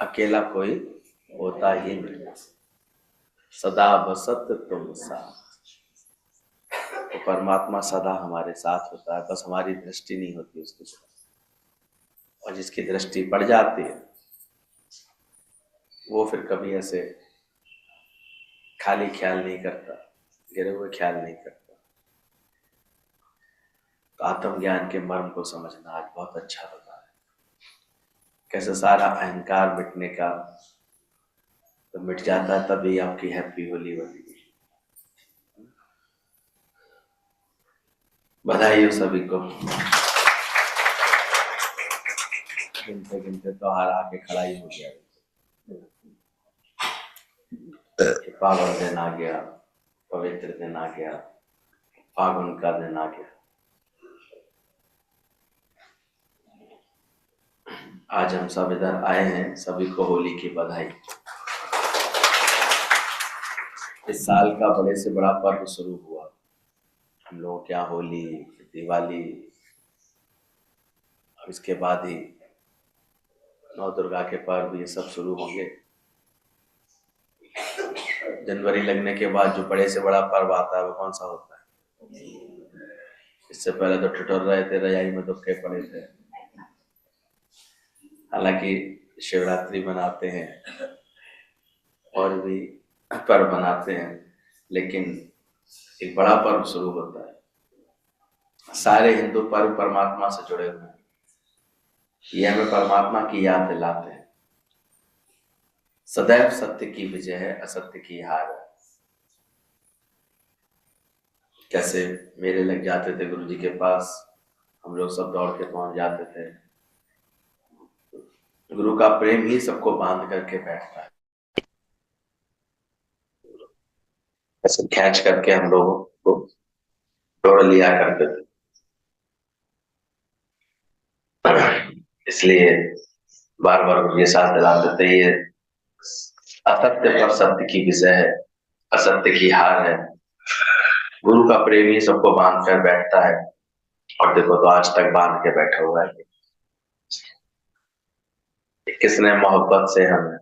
अकेला कोई होता ही नहीं, सदा बसत तुम साथ। तो परमात्मा सदा हमारे साथ होता है, बस हमारी दृष्टि नहीं होती उसकी तरफ। और जिसकी दृष्टि पड़ जाती है वो फिर कभी ऐसे खाली ख्याल नहीं करता, गिरे हुए ख्याल नहीं करता। तो आत्मज्ञान के मर्म को समझना आज बहुत अच्छा लगा है, कैसे सारा अहंकार मिटने का तो मिट जाता है, तभी आपकी हैप्पी होली बनेगी। बधाई हो सभी को। गिनते गिनते त्योहार आके खड़ा ही हो गया। पावन दिन आ गया, पवित्र दिन आ गया, फागुन का दिन आ गया। आज हम सब इधर आए हैं, सभी को होली की बधाई। इस साल का बड़े से बड़ा पर्व शुरू हुआ हम लोगों के यहाँ, होली, दिवाली, और इसके बाद ही नौ दुर्गा के पर्व, ये सब शुरू होंगे। जनवरी लगने के बाद जो बड़े से बड़ा पर्व आता है वो कौन सा होता है? इससे पहले तो ठिठुर रहे थे, रजाई में दुबके पड़े थे। हालांकि शिवरात्रि मनाते हैं और भी पर्व मनाते हैं, लेकिन एक बड़ा पर्व शुरू होता है। सारे हिंदू पर्व परमात्मा से जुड़े हुए हैं, ये हमें परमात्मा की याद दिलाते हैं। सदैव सत्य की विजय है, असत्य की हार है। कैसे मेले लग जाते थे गुरु जी के पास, हम लोग सब दौड़ के पहुंच जाते थे। गुरु का प्रेम ही सबको बांध करके बैठता है। ऐसे खींच करके हम लोगों को तोड़ लिया करते थे। इसलिए बार बार गुरु ये साथ दिलाते थे, ये असत्य पर सत्य की विजय है, असत्य की हार है। गुरु का प्रेम ही सबको बांध कर बैठता है, और देखो तो आज तक बांध के बैठा हुआ है। किसने मोहब्बत से हमें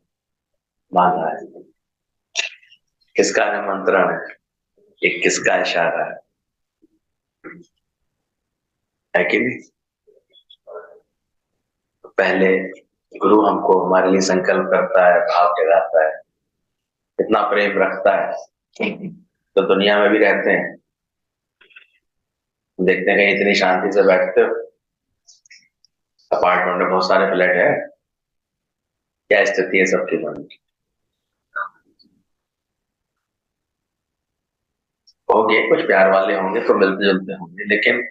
बांधा है, किसका निमंत्रण है, ये किसका इशारा है कि नहीं? पहले गुरु हमको हमारे लिए संकल्प करता है, भाव जगाता है, इतना प्रेम रखता है। तो दुनिया में भी रहते हैं, देखते हैं कहीं इतनी शांति से बैठते हो, अपार्टमेंट में बहुत सारे फ्लैट है, क्या स्थिति है सबकी मन की? होंगे कुछ प्यार वाले, होंगे तो मिलते जुलते होंगे, लेकिन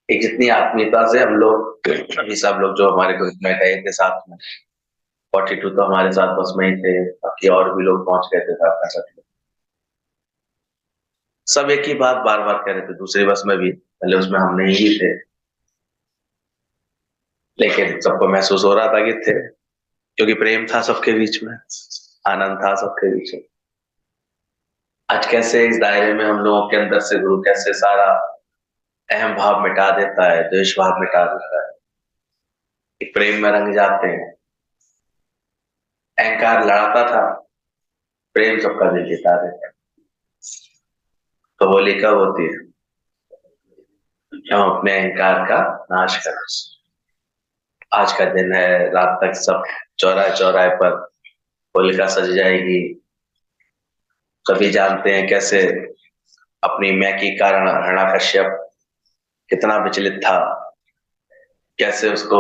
एक जितनी आत्मीयता से हम लोग अभी सब लोग जो हमारे ग्रुप में गए थे साथ में, 42 तो हमारे साथ बस में ही थे, बाकी और भी लोग पहुंच गए थे साथ में। सब एक ही बात बार बार कह रहे थे, दूसरी बस में भी, पहले उसमें हम नहीं ही थे, लेकिन सबको महसूस हो रहा था कि थे, क्योंकि प्रेम था सबके बीच में, आनंद था सबके बीच में। आज कैसे इस दायरे में हम लोगों के अंदर से गुरु कैसे सारा अहम भाव मिटा देता है, द्वेष भाव मिटा देता है, कि प्रेम में रंग जाते हैं। अहंकार लड़ाता था, प्रेम सबका दिल जीता देता है। तो होली कब होती है? हम अपने अहंकार का नाश करें। आज का दिन है, रात तक सब चौराहे चौराहे पर होलिका सज जाएगी। सभी जानते हैं कैसे अपनी मैं के कारण हिरण्याकश्यप कितना विचलित था, कैसे उसको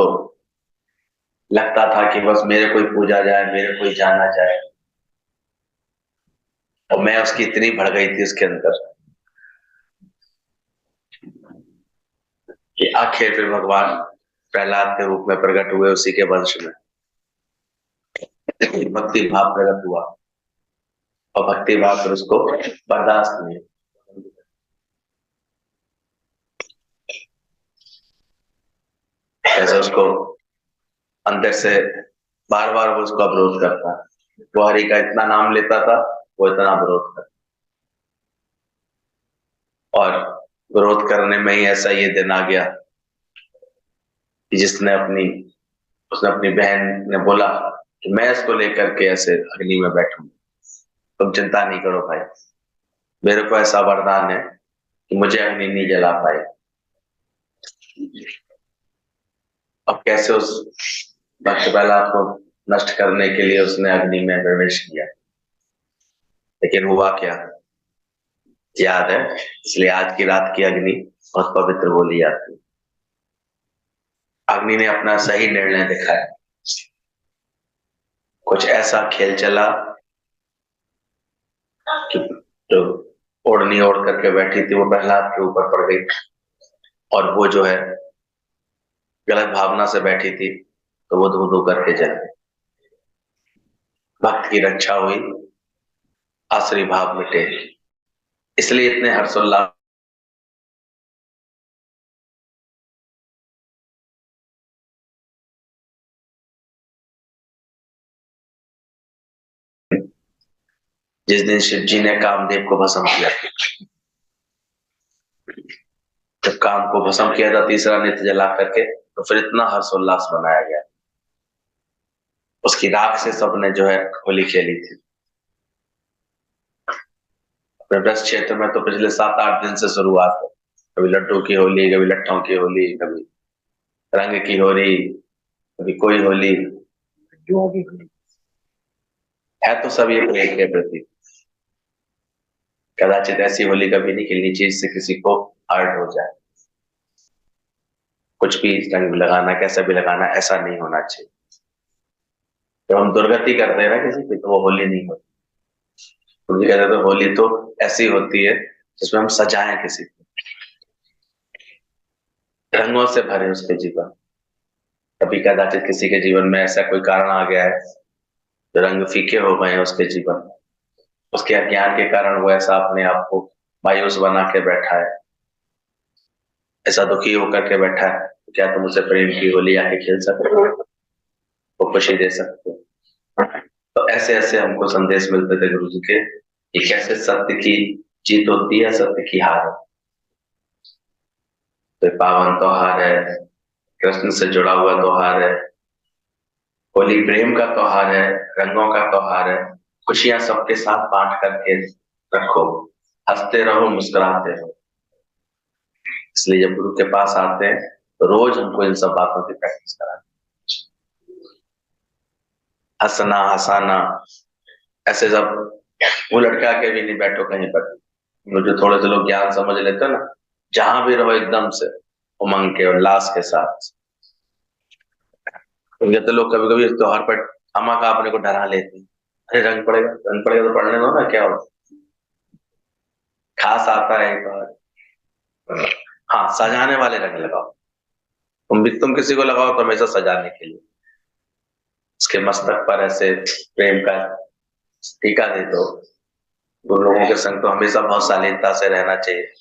लगता था कि बस मेरे कोई पूजा जाए, मेरे कोई जाना जाए, और मैं उसकी इतनी बढ़ गई थी उसके अंदर कि आखिर फिर भगवान प्रहलाद के रूप में प्रकट हुए, उसी के वंश में भक्ति भाव प्रकट हुआ, और भक्ति भाव फिर उसको बर्दाश्त नहीं। ऐसे उसको अंदर से बार बार वो उसको अवरोध करता है। वो हरि का इतना नाम लेता था, वो इतना विरोध करता, और विरोध करने में ही ऐसा ये दिन आ गया कि जिसने अपनी उसने अपनी बहन ने बोला कि मैं इसको लेकर के ऐसे अग्नि में बैठूं, तुम चिंता नहीं करो भाई, मेरे को ऐसा वरदान है कि मुझे अग्नि नहीं जला पाए। अब कैसे उस भक्त प्रहलाद को नष्ट करने के लिए उसने अग्नि में प्रवेश किया, लेकिन हुआ क्या याद है, इसलिए आज की रात की अग्नि बहुत पवित्र बोली जाती है। अग्नि ने अपना सही निर्णय दिखाया, कुछ ऐसा खेल चला कि जो ओढ़नी ओढ़ करके बैठी थी वो प्रहलाद के ऊपर पड़ गई, और वो जो है गलत भावना से बैठी थी तो वो धू धू करके जल गई। भक्त की रक्षा हुई, आसुरी भाव मिटे, इसलिए इतने हर्षोल्लास जिस दिन शिव जी ने कामदेव को भस्म किया। जब काम को भस्म किया था तीसरा नित्य जला करके, तो फिर इतना हर्षोल्लास मनाया गया, उसकी राख से सबने जो है होली खेली थी। अपने ब्रज क्षेत्र में तो पिछले 7-8 दिन से शुरुआत है, कभी लड्डू की होली, कभी लट्ठों की होली, कभी रंग की होली, कभी कोई होली, जो भी है तो सब ये प्रेम के प्रति। कदाचित ऐसी होली कभी नहीं खेलनी चाहिए जिससे किसी को हर्ट हो जाए। कुछ भी रंग लगाना, कैसा भी लगाना, ऐसा नहीं होना चाहिए। जब हम दुर्गति करते हैं ना किसी की, तो वो होली नहीं होती। मुझे कहते तो होली तो ऐसी होती है जिसमें हम सजाएं किसी को, रंगों से भरे उसके जीवन। कभी कदाचित किसी के जीवन में ऐसा कोई कारण आ गया है, जो रंग फीके हो गए हैं उसके जीवन में, उसके अज्ञान के कारण वो ऐसा अपने आप को मायूस बना के बैठा है, ऐसा दुखी होकर के बैठा है, तो क्या तुम उसे प्रेम की होली आके खेल सकते हो, वो खुशी दे सकते हो। तो ऐसे ऐसे हमको संदेश मिलते थे गुरु जी के कि कैसे सत्य की जीत होती है, सत्य की हार होती है। तो पावन त्योहार है, कृष्ण से जुड़ा हुआ त्योहार है, होली प्रेम का त्योहार है, रंगों का त्योहार है। खुशियां सबके साथ बांट करके रखो, हंसते रहो, मुस्कुराते रहो। इसलिए जब गुरु के पास आते हैं तो रोज हमको इन सब बातों की प्रैक्टिस करानी, हंसना हंसाना, ऐसे सब वो लटका के भी नहीं बैठो कहीं पर। जो थोड़े से लोग ज्ञान समझ लेते हैं ना, जहां भी रहो एकदम से उमंग के उल्लास के साथ। तो लोग कभी कभी त्योहार पर अमा का अपने को डरा लेते हैं, अरे रंग पड़ेगा तो पढ़ने दो ना, क्या हो, खास आता है एक बार। हाँ, सजाने वाले रंग लगाओ, तुम किसी को लगाओ तो हमेशा सजाने के लिए। उसके मस्तक पर ऐसे प्रेम का टीका दे दो। उन लोगों के संग तो हमेशा बहुत शालीनता से रहना चाहिए।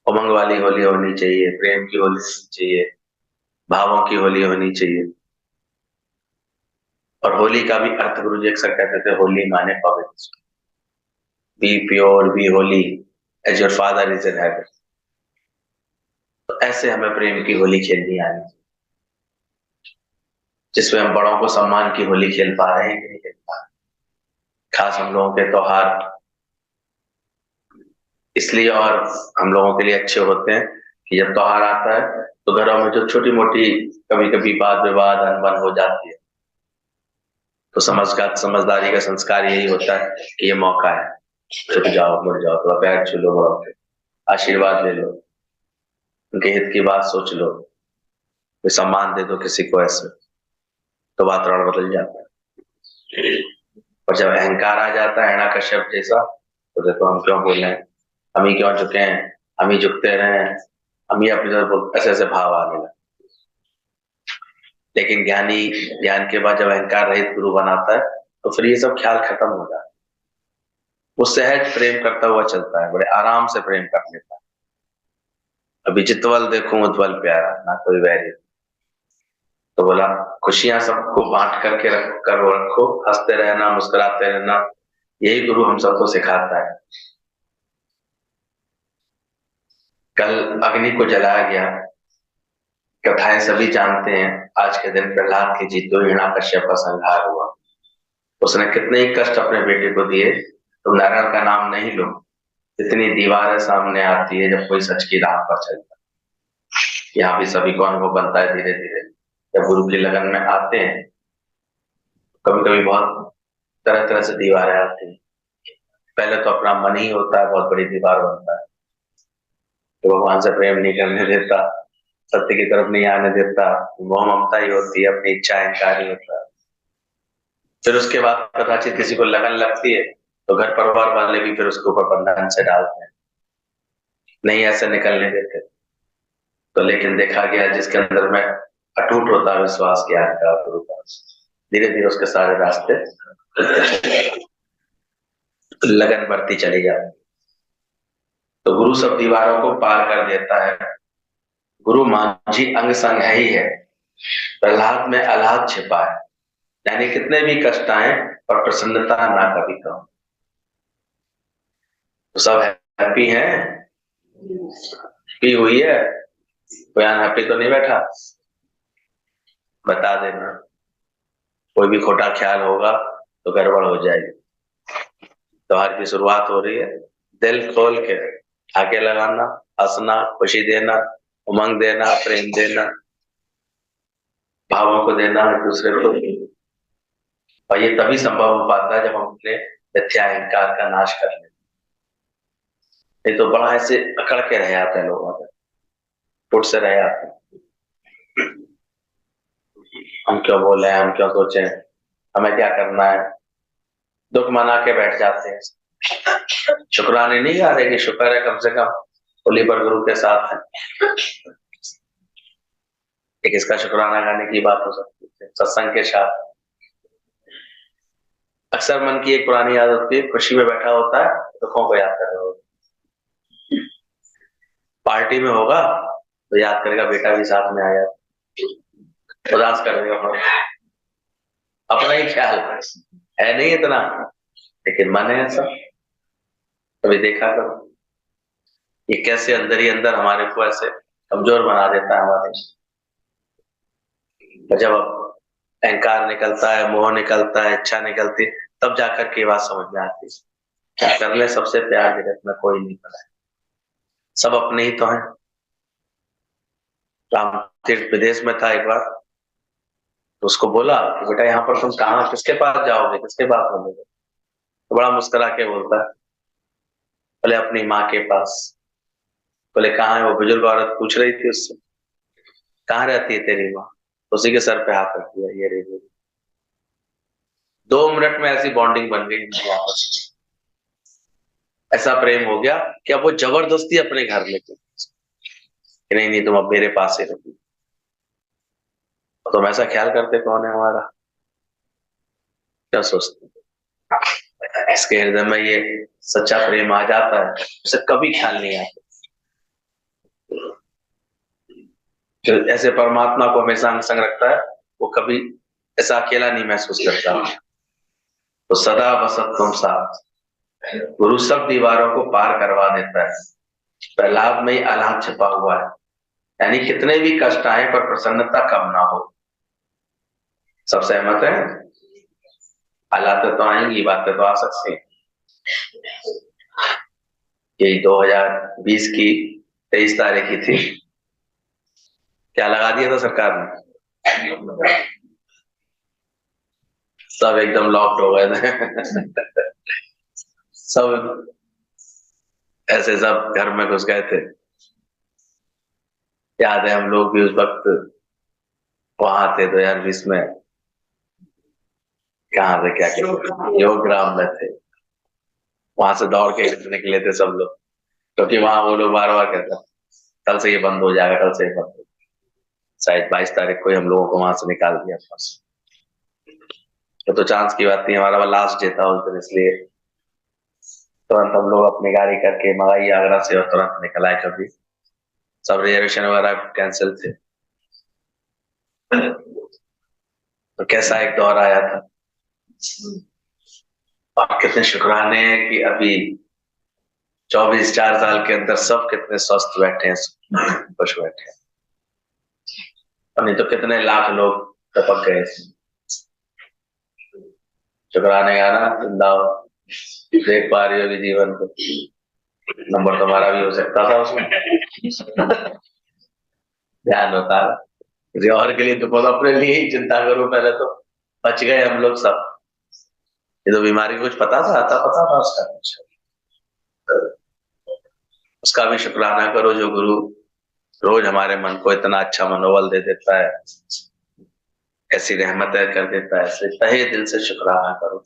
उमंग वाली होली होनी चाहिए, प्रेम की होली होनी चाहिए, भावों की होली होनी चाहिए। और होली का भी अर्थ गुरु जी अक्सर कहते थे, होली माने पवित्र, be pure, be holy as your father is in heaven. तो ऐसे हमें प्रेम की होली खेलनी आनी, जिसमें हम बड़ों को सम्मान की होली खेल पा रहे हैं कि नहीं खेल पा रहे। खास हम लोगों के त्योहार इसलिए और हम लोगों के लिए अच्छे होते हैं कि जब त्योहार आता है तो घरों में जो छोटी मोटी कभी कभी वाद विवाद अनबन हो जाती है, तो समझदारी का संस्कार यही होता है कि ये मौका है, छुप जाओ, मुड़ जाओ, थोड़ा पैर छू लो, बड़ों के आशीर्वाद ले लो, उनके हित की बात सोच लो, कोई सम्मान दे दो किसी को, ऐसे तो वातावरण बदल जाता है। और जब अहंकार आ जाता है हिरण्यकश्यप जैसा, तो देखो हम क्यों बोल रहे हैं, हम ही क्यों झुके हैं, हम ही झुकते रहे, हम ही अपनी तरफ, ऐसे ऐसे भाव आने लगे। लेकिन ज्ञानी ज्ञान के बाद जब अहंकार रहित गुरु बनाता है तो फिर ये सब ख्याल खत्म हो जाता है। वो सहज प्रेम करता हुआ चलता है, बड़े आराम से प्रेम कर लेता है। अभी चितवल देखूं उज्जवल प्यारा, ना कोई वैरी। तो बोला खुशियां सबको बांट करके रखो, हंसते रहना, मुस्कुराते रहना, यही गुरु हम सबको सिखाता है। कल अग्नि को जलाया गया, कथाएं सभी जानते हैं। आज के दिन प्रहलाद की जीतो हिरण्याकश्यप का संहार हुआ। उसने कितने ही कष्ट अपने बेटे को दिए, तो नारायण का नाम नहीं लो, इतनी दीवारें सामने आती है जब कोई सच की राह पर चलता है। यहाँ भी सभी को अनुभव बनता है धीरे धीरे। जब गुरु की लगन में आते हैं, कभी कभी बहुत तरह तरह से दीवारें आती हैं। पहले तो अपना मन ही होता है, बहुत बड़ी दीवार बनता है, तो भगवान से प्रेम नहीं करने देता, सत्य की तरफ नहीं आने देता, मोह ममता ही होती है, अपनी इच्छा अहंकार ही होता है। फिर उसके बाद कदाचित किसी को लगन लगती है, तो घर परिवार वाले भी फिर उसके ऊपर बंधन से डालते हैं, नहीं ऐसे निकलने देते। तो लेकिन देखा गया जिसके अंदर में अटूट होता है विश्वास के का गुरु का, धीरे धीरे उसके सारे रास्ते लगन बढ़ती चली जाती। तो गुरु सब दीवारों को पार कर देता है। गुरु मांझी अंग संग है ही है, प्रहलाद में आह्लाद छिपा है। यानी कितने भी कष्ट आए पर प्रसन्नता ना कभी कम। तो सब हैप्पी हैं, हैप्पी हुई है, कोई अनहैप्पी तो नहीं बैठा? बता देना, कोई भी खोटा ख्याल होगा तो गड़बड़ हो जाएगी। त्योहार की शुरुआत हो रही है, दिल खोल के आगे लगाना, हंसना, खुशी देना, उमंग देना, प्रेम देना, भावों को देना एक दूसरे को। और ये तभी संभव हो पाता है जब हम अपने मिथ्या अहंकार का नाश कर लें। नहीं तो बड़ा ऐसे अकड़ के रह जाते हैं लोग, फुट से रह जाते हैं। हम क्यों बोले, हम क्यों सोचे, हमें क्या करना है, दुख मना के बैठ जाते हैं। शुक्राने नहीं गा रहे कि शुक्र है कम से कम होली पर गुरु के साथ है। एक इसका शुक्राना गाने की बात हो सकती है सत्संग के साथ। अक्सर मन की एक पुरानी आदत होती है, खुशी में बैठा होता है दुखों को याद कर रहे हो। पार्टी में होगा तो याद करेगा बेटा भी साथ में आया, उदास कर देगा, अपना ही ख्याल है नहीं इतना, लेकिन मन है ऐसा। कभी देखा करो ये कैसे अंदर ही अंदर हमारे को ऐसे कमजोर बना देता है हमारे। जब अहंकार निकलता है, मोह निकलता है, इच्छा निकलती, तब जाकर के बात समझ में आती है क्या कर ले, सबसे प्यार जगत में कोई नहीं बना है, सब अपने ही तो हैं। राम तीर्थ विदेश में था एक बार, तो उसको बोला कि बेटा यहाँ पर तुम कहाँ, किसके पास जाओगे, किसके पास बोलोगे? तो बड़ा मुस्कुरा के बोलता है, बोले अपनी माँ के पास। बोले कहाँ है? वो बुजुर्ग औरत पूछ रही थी उससे, कहाँ रहती है तेरी माँ? उसी के सर पे हाथ रख दिया, ये रही। 2 मिनट में ऐसी बॉन्डिंग बन गई आपस, ऐसा प्रेम हो गया कि अब वो जबरदस्ती अपने घर लेके, नहीं नहीं तुम अब मेरे पास ही रहोगी। तुम ऐसा ख्याल करते कौन है हमारा, क्या सोचते? इसके हृदय में ये सच्चा प्रेम आ जाता है, उसे कभी ख्याल नहीं आता। जो ऐसे परमात्मा को हमेशा अंग संग रखता है, वो कभी ऐसा अकेला नहीं महसूस करता। तो सदा बसत तुम साथ, गुरु सब दीवारों को पार करवा देता है। प्रहलाद में ही आह्लाद छिपा हुआ है, यानी कितने भी कष्ट आए पर प्रसन्नता कम ना हो। सब सहमत है? हालात तो आएंगी, बातें तो आ सकती हैं। यही 2020 की 23 तारीख की थी, क्या लगा दिया था सरकार ने, सब एकदम लॉक्ड हो गए थे। सब ऐसे सब घर में घुस गए थे। याद है हम लोग भी उस वक्त वहां थे 2020 में, कहाँ थे, क्या योग ग्राम में थे। वहां से दौड़ के निकले थे सब लोग, क्योंकि वहां वो लोग बार बार कहते कल से ये बंद हो जाएगा, कल से ये बंद हो। शायद 22 तारीख को ही हम लोगों को वहां से निकाल दिया था। तो चांस की बात नहीं, हमारा लास्ट डे था उस दिन, इसलिए तुरंत हम लोग अपनी गाड़ी करके मंगाई आगरा से और तुरंत निकल आए। कभी सब रिजर्वेशन वगैरह कैंसिल थे। तो कैसा एक दौर आया था, और कितने शुक्राने हैं कि अभी 4 साल के अंदर सब कितने स्वस्थ बैठे हैं, खुश बैठे हैं। और नहीं तो कितने लाख लोग टपक गए। शुक्राने गाना जिंदाओ, देख पा रही होगी जीवन को, नंबर तुम्हारा भी हो सकता था उसमें। ध्यान होता है किसी और के लिए तो बहुत, अपने लिए ही चिंता करो पहले तो। बच गए हम लोग सब। ये तो बीमारी कुछ पता था, आता पता था उसका भी शुक्राना करो जो गुरु रोज हमारे मन को इतना अच्छा मनोबल दे देता है, ऐसी रहमतें कर देता है। ऐसे तहे दिल से शुक्राना करो।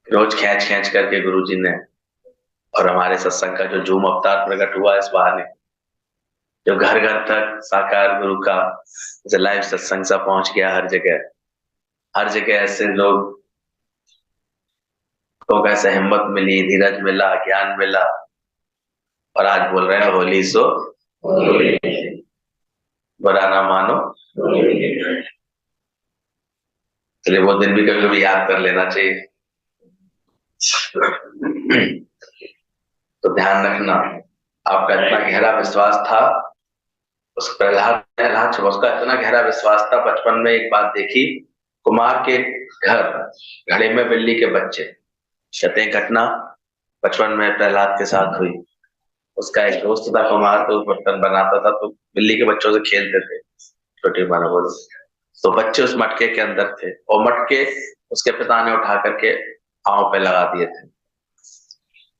रोज खींच खींच करके गुरु जी ने और हमारे सत्संग का जो जूम अवतार प्रकट हुआ इस बहाने, जो घर घर तक साकार गुरु का लाइव सत्संग सा पहुंच गया, हर जगह ऐसे लोग को कैसे हिम्मत मिली, धीरज मिला, ज्ञान मिला, और आज बोल रहे हैं होली सो बुरा ना मानो। चलिए वो दिन भी कभी कभी याद कर लेना चाहिए। तो ध्यान रखना, आपका इतना गहरा विश्वास था उस प्रहलाद, उसका इतना गहरा विश्वास था। बचपन में एक बात देखी, कुमार के घर घड़े में बिल्ली के बच्चे, कहते हैं घटना बचपन में प्रहलाद के साथ हुई। उसका एक दोस्त था कुमार, तो बर्तन बनाता था, तो बिल्ली के बच्चों से खेलते थे, छोटी मानो बोलो। तो बच्चे उस मटके के अंदर थे, और मटके उसके पिता ने उठा करके आँव पे लगा दिए थे,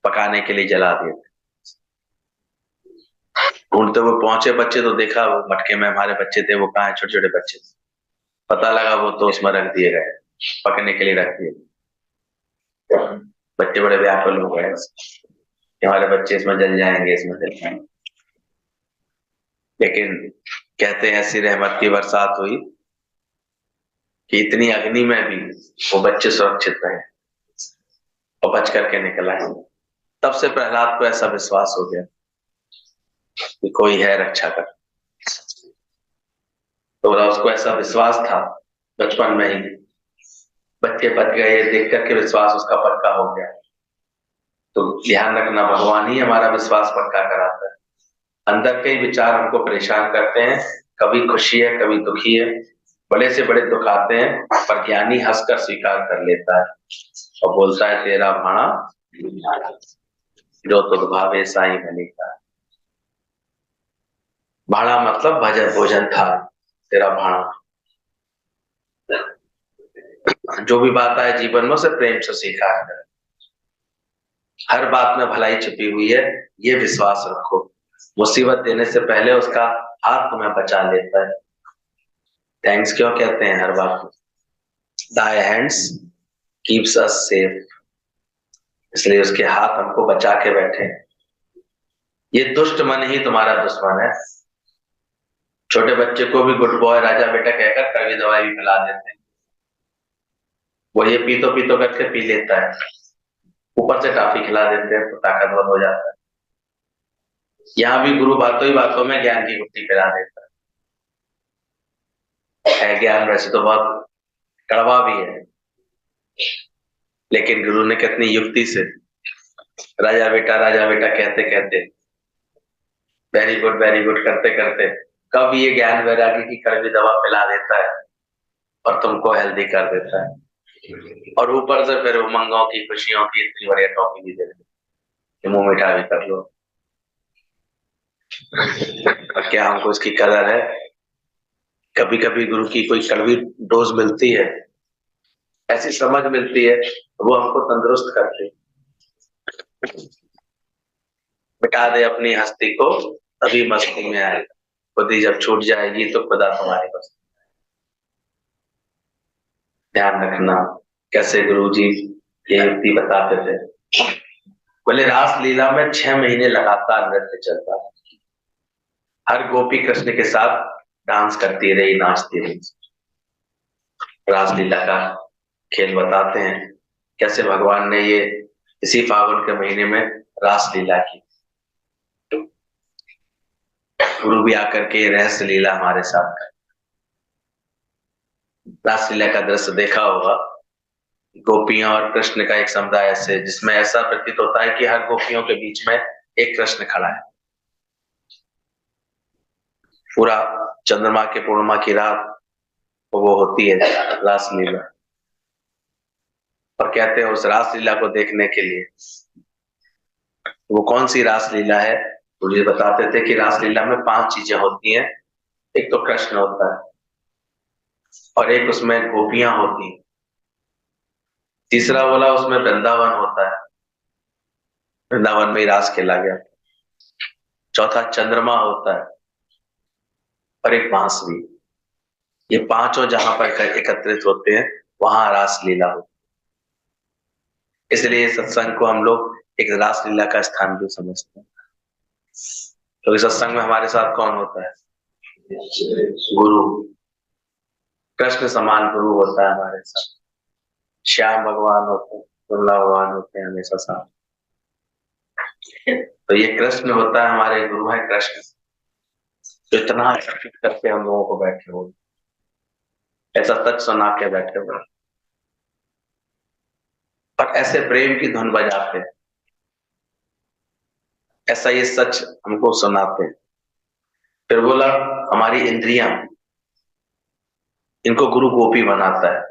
पकाने के लिए जला दिए थे। ढूंढते हुए पहुंचे बच्चे, तो देखा वो मटके में हमारे बच्चे थे, वो कहाँ है, छोटे छोटे बच्चे। पता लगा वो तो उसमें रख दिए गए, पकने के लिए रख दिए। बच्चे बड़े व्याकुल हो गए कि हमारे बच्चे इसमें जल जाएंगे, इसमें जल जाएंगे। लेकिन कहते हैं ऐसी रहमत की बरसात हुई कि इतनी अग्नि में भी वो बच्चे सुरक्षित रहे और बच करके निकल आए। तब से प्रहलाद को ऐसा विश्वास हो गया कि कोई है रक्षा कर। तो उसको ऐसा विश्वास था बचपन में ही, बच्चे बच गए देख करके विश्वास उसका पक्का हो गया। तो ध्यान रखना, भगवान ही हमारा विश्वास पक्का कराता है। अंदर के विचार हमको परेशान करते हैं, कभी खुशी है कभी दुखी है, बड़े से बड़े दुख आते हैं, पर ज्ञानी हंसकर स्वीकार कर लेता है और बोलता है तेरा भाणा जो तुझ भावे साईं बने का। भाणा मतलब भजन भोजन था, तेरा भाणा। जो भी बात आए जीवन में उसे प्रेम से स्वीकार कर, हर बात में भलाई छिपी हुई है, ये विश्वास रखो। मुसीबत देने से पहले उसका हाथ तुम्हें बचा लेता है। थैंक्स क्यों कहते हैं हर बात में, thy hands keeps us safe, इसलिए उसके हाथ हमको बचा के बैठे। ये दुष्ट मन ही तुम्हारा दुश्मन है। छोटे बच्चे को भी गुड बॉय राजा बेटा कहकर कड़वी दवाई भी पिला देते हैं, वो ये पीतो पीतो करके पी लेता है, ऊपर से टॉफी खिला देते हैं तो ताकतवर हो जाता है। यहाँ भी गुरु बातों ही बातों में ज्ञान की गुत्थी पिला देता है ज्ञान वैसे तो बहुत कड़वा भी है, लेकिन गुरु ने कितनी युक्ति से राजा बेटा कहते कहते, वेरी गुड करते करते, कब ये ज्ञान वैरागी की कड़वी दवा पिला देता है और तुमको हेल्दी कर देता है, और ऊपर से फिर उमंगों की खुशियों की इतनी बढ़िया टॉपिक भी दे देते, मुंह मीठा भी कर लो। क्या हमको इसकी कदर है? कभी कभी गुरु की कोई कड़वी डोज मिलती है, ऐसी समझ मिलती है, वो हमको तंदुरुस्त करती, मिटा दे अपनी हस्ती को तभी मस्ती में आएगा, खुद ही जब छूट जाएगी तो खुदा तुम्हारी मस्ती। ध्यान रखना कैसे गुरु जी ये युक्ति बताते थे। बोले रास लीला में 6 महीने लगातार नृत्य चलता, हर गोपी कृष्ण के साथ डांस करती रही, नाचती रही। रासलीला का खेल बताते हैं कैसे भगवान ने ये इसी फागुन के महीने में रासलीला की। गुरु भी आकर के रहस्य लीला हमारे साथ कर, रासलीला का दृश्य देखा होगा, गोपियां और कृष्ण का एक समुदाय ऐसे, जिसमें ऐसा प्रतीत होता है कि हर गोपियों के बीच में एक कृष्ण खड़ा है। पूरा चंद्रमा के पूर्णिमा की रात वो होती है रासलीला, और कहते हैं उस रासलीला को देखने के लिए, वो कौन सी रासलीला है, तो ये बताते थे कि रासलीला में 5 चीजें होती हैं। एक तो कृष्ण होता है, और एक उसमें गोपियां होती हैं, तीसरा बोला उसमें वृंदावन होता है, वृंदावन में ही रास खेला गया, चौथा चंद्रमा होता है, और एक बांसुरी। ये पांचों जहां पर एकत्रित होते हैं वहां रासलीला होती है। इसलिए सत्संग को हम लोग एक रासलीला का स्थान भी समझते हैं। तो इस सत्संग में हमारे साथ कौन होता है? गुरु। कृष्ण समान गुरु होता है हमारे साथ, श्याम भगवान होते हैं, दुर्ला भगवान होते हैं हमेशा साथ। तो ये कृष्ण होता है, हमारे गुरु है कृष्ण, तो इतना अर्पित करके हम लोगों को बैठे हो, ऐसा सच सुना के बैठे हुए, और ऐसे प्रेम की धुन बजाते हैं, ऐसा ये सच हमको सुनाते हैं। फिर बोला हमारी इंद्रियां, इनको गुरु गोपी बनाता है।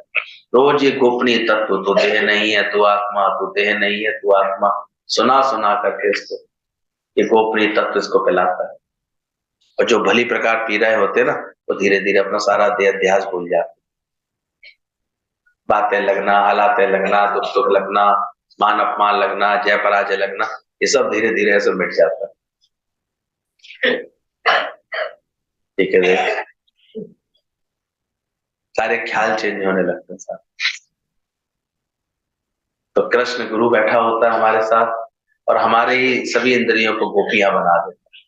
रोज ये गोपनीय तत्व, तो देह नहीं है तो आत्मा, तो देह नहीं है तो आत्मा, सुना सुना करके इसको ये गोपनीय तत्व इसको पिलाता है। और जो भली प्रकार पी रहे होते ना, वो धीरे धीरे अपना सारा देह अध्यास भूल जाते, बातें लगना, हालातें लगना, दुख सुख लगना, मान अपमान लगना, जय पराजय लगना, ये सब धीरे धीरे ऐसे मिट जाता है। ठीक है, देख सारे ख्याल चेंज होने लगते हैं सारे। तो कृष्ण गुरु बैठा होता है हमारे साथ, और हमारे ही सभी इंद्रियों को गोपियां बना देता है,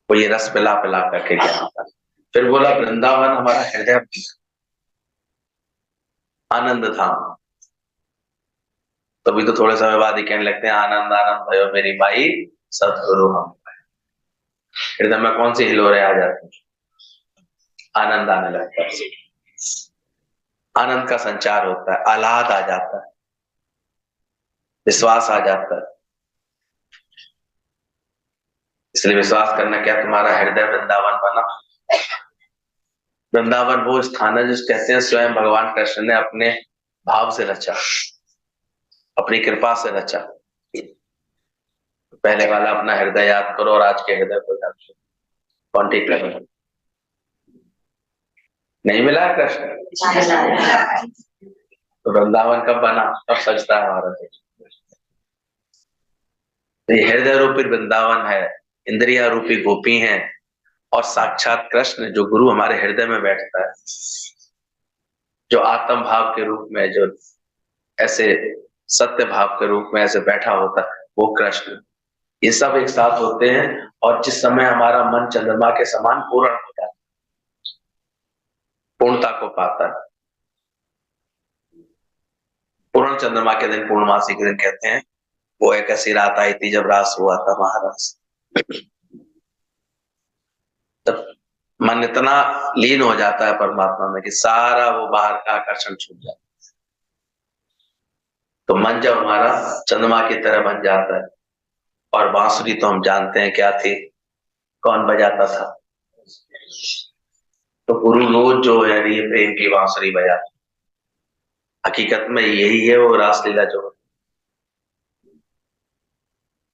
वो ये रस पिला पिला करके ज्ञान होता है। फिर बोला वृंदावन हमारा हृदय आनंद धाम। तभी तो थोड़े समय बाद ही कहने लगते हैं आनंद आनंद भयो मेरी माई सतगुरु हम। हृदय में कौन सी हिलोरे आ जाती है, आनंद आने लगता है, आनंद का संचार होता है, आह्लाद आ जाता है, विश्वास आ जाता है। इसलिए विश्वास करना क्या, तुम्हारा हृदय वृंदावन बना। वृंदावन वो स्थान है जिस कहते हैं स्वयं भगवान कृष्ण ने अपने भाव से रचा, अपनी कृपा से रचा। पहले वाला अपना हृदय याद करो और आज के हृदय को याद करो, कौन ठीक कर रहा है? नहीं मिला है कृष्ण, तो वृंदावन कब बना, तब सजता है हमारा देश। तो ये हृदय रूपी वृंदावन है, इंद्रिया रूपी गोपी हैं, और साक्षात कृष्ण जो गुरु हमारे हृदय में बैठता है, जो आत्म भाव के रूप में, जो ऐसे सत्य भाव के रूप में ऐसे बैठा होता है, वो कृष्ण। ये सब एक साथ होते हैं, और जिस समय हमारा मन चंद्रमा के समान पूर्ण हो जाता है, पूर्णता को पाता है। पूर्ण चंद्रमा के दिन, पूर्णमासी के दिन कहते हैं, वो एक ऐसी रात आई थी जब रास हुआ था महाराज। तब मन इतना लीन हो जाता है परमात्मा में कि सारा वो बाहर का आकर्षण छूट जाता है। तो मन जब हमारा चंद्रमा की तरह बन जाता है, और बांसुरी तो हम जानते हैं क्या थी, कौन बजाता था, तो गुरु रोज जो है ये प्रेम की बांसुरी बजाता। हकीकत में यही है वो रासलीला, जो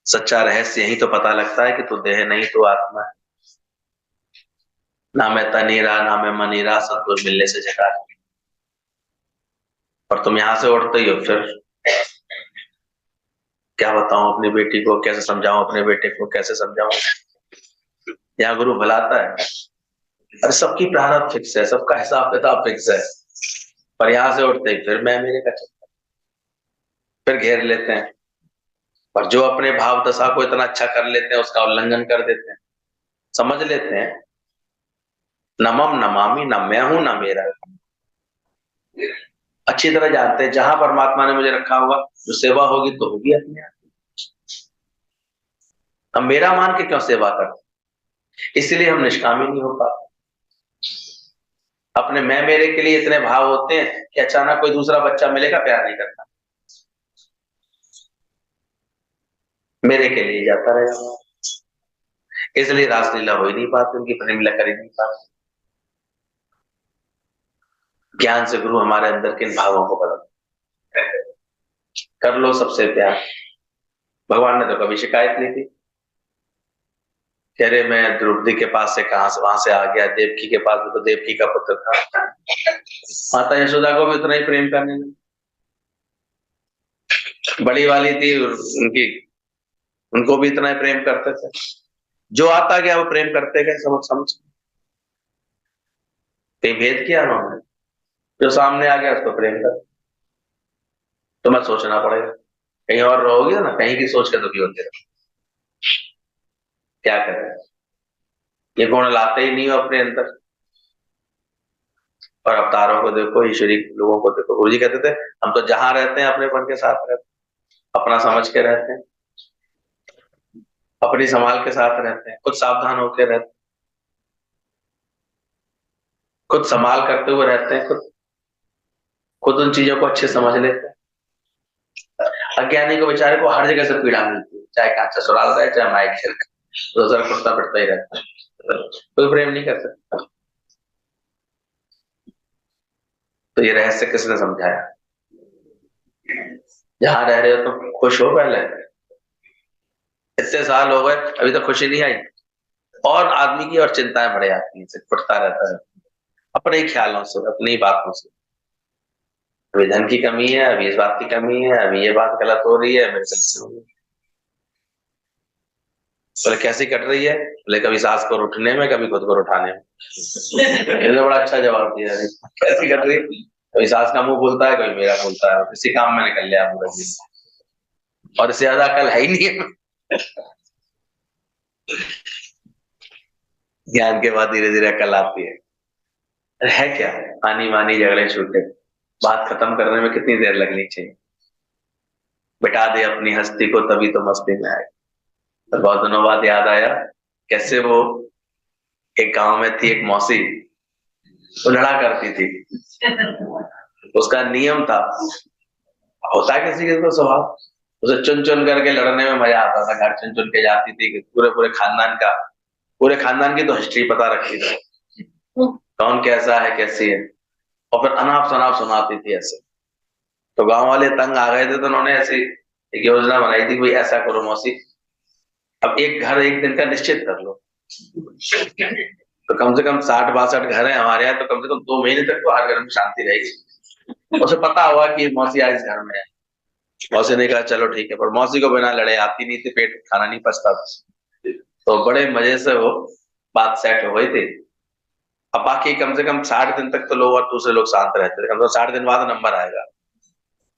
सच्चा रहस्य यही तो पता लगता है कि तू देह नहीं तो आत्मा है। ना मैं तनीरा ना मैं मनीरा, सतगुरु मिलने से जगा। और तुम यहां से उठते ही हो, फिर क्या बताऊं अपनी बेटी को, कैसे समझाऊं अपने बेटे को, कैसे समझाऊं। यहाँ गुरु बुलाता है, अरे सबकी प्रारब्ध फिक्स है, सबका हिसाब किताब फिक्स है, पर यहाँ से उठते ही फिर मैं मेरे का चक्कर, फिर घेर लेते हैं। और जो अपने भाव दशा को इतना अच्छा कर लेते हैं, उसका उल्लंघन कर देते हैं, समझ लेते हैं नमम नमामि, न मैं हूं न मेरा। अच्छी तरह जानते हैं जहां परमात्मा ने मुझे रखा होगा, जो सेवा होगी तो होगी अपने आप। अब मेरा मान के क्यों सेवा करते, इसलिए हम निष्कामी नहीं हो पाते। अपने मैं मेरे के लिए इतने भाव होते हैं कि अचानक कोई दूसरा बच्चा मिलेगा, प्यार नहीं करता, मेरे के लिए जाता रहेगा। इसलिए रासलीला हो ही नहीं पाती, उनकी प्रेम लीला कर ही नहीं पाती। ज्ञान से गुरु हमारे अंदर के इन भावों को बदल कर लो सबसे प्यार। भगवान ने तो कभी शिकायत नहीं की, कह रहे मैं द्रौपदी के पास से कहां से वहां से आ गया, देवकी के पास में तो देवकी का पुत्र था। माता यशोदा को भी उतना ही प्रेम करने लगे। बड़ी वाली थी उनकी, उनको भी इतना ही प्रेम करते थे। जो आता गया वो प्रेम करते गए, समझ समझ कहीं भेद किया उन्होंने। जो सामने आ गया उसको प्रेम कर। तो मत सोचना पड़ेगा, कहीं और रहोगे ना, कहीं की सोच के दुखी होते रहो। क्या करें, ये गुण लाते ही नहीं हो अपने अंदर। और अवतारों को देखो, ईश्वरी लोगों को देखो, गुरु जी कहते थे हम तो जहां रहते हैं अपने मन के साथ रहते हैं, अपना समझ के रहते हैं, अपनी संभाल के साथ रहते हैं, खुद सावधान होकर रहते हैं, खुद संभाल करते हुए रहते हैं, खुद खुद उन चीजों को अच्छे समझ लेते हैं। अज्ञानी को बेचारे को हर जगह से पीड़ा मिलती है, चाहे कहा ससुराल रहे चाहे मायके, रोजगार कुर्ता पिटता ही रहता है, कोई प्रेम नहीं कर सकता। तो ये रहस्य किसने समझाया? जहां रह रहे हो तो खुश हो, पहले इतने साल हो गए अभी तक खुशी नहीं आई, और आदमी की और चिंताएं बढ़ जाती हैं, फुटता रहता है अपने ही ख्यालों से, अपनी ही बातों से। अभी धन की कमी है, अभी इस बात की कमी है, अभी ये बात गलत हो रही है, मेरे से हो रही है। बोले कैसी कट रही है? बोले कभी सास को उठने में, कभी खुद को उठाने में। ये तो बड़ा अच्छा जवाब दिया है। कैसी कट रही? कभी सास का मुंह बोलता है, कभी मेरा बोलता है, इसी काम में निकल लिया पूरा दिन, और इससे ज्यादा कल है ही नहीं है। ज्ञान के बाद धीरे धीरे अकल आती है क्या? आनी मानी झगड़े छूटे, बात खत्म करने में कितनी देर लगनी चाहिए? बिठा दे अपनी हस्ती को तभी तो मस्ती में आए। तो बहुत दिनों बाद याद आया कैसे वो एक गांव में थी एक मौसी, वो लड़ा करती थी। उसका नियम था, होता है किसी किसी को स्वभाव, उसे चुन चुन करके लड़ने में मजा आता था। घर चुन चुन के जाती थी, पूरे पूरे खानदान का, पूरे खानदान की तो हिस्ट्री पता रखी थी, कौन कैसा है कैसी है, और फिर अनाप शनाप सुनाती थी ऐसे। तो गांव वाले तंग आ गए थे, तो उन्होंने ऐसी एक योजना बनाई थी कि भाई ऐसा करो मौसी, अब एक घर एक दिन का निश्चित कर लो, तो कम से कम 60-62 घर है हमारे यहाँ, तो कम से कम 2 महीने तक तो हर घर में शांति रहेगी। उसे पता हुआ कि मौसी आज इस घर में है। मौसी ने कहा चलो ठीक है, पर मौसी को बिना लड़े आती नहीं थी, पेट खाना नहीं पचता था, तो बड़े मजे से वो बात सेट हो गई थी। अब बाकी कम से कम 60 दिन तक तो लोग और दूसरे लोग शांत रहते थे, कम से कम 60 दिन बाद नंबर आएगा,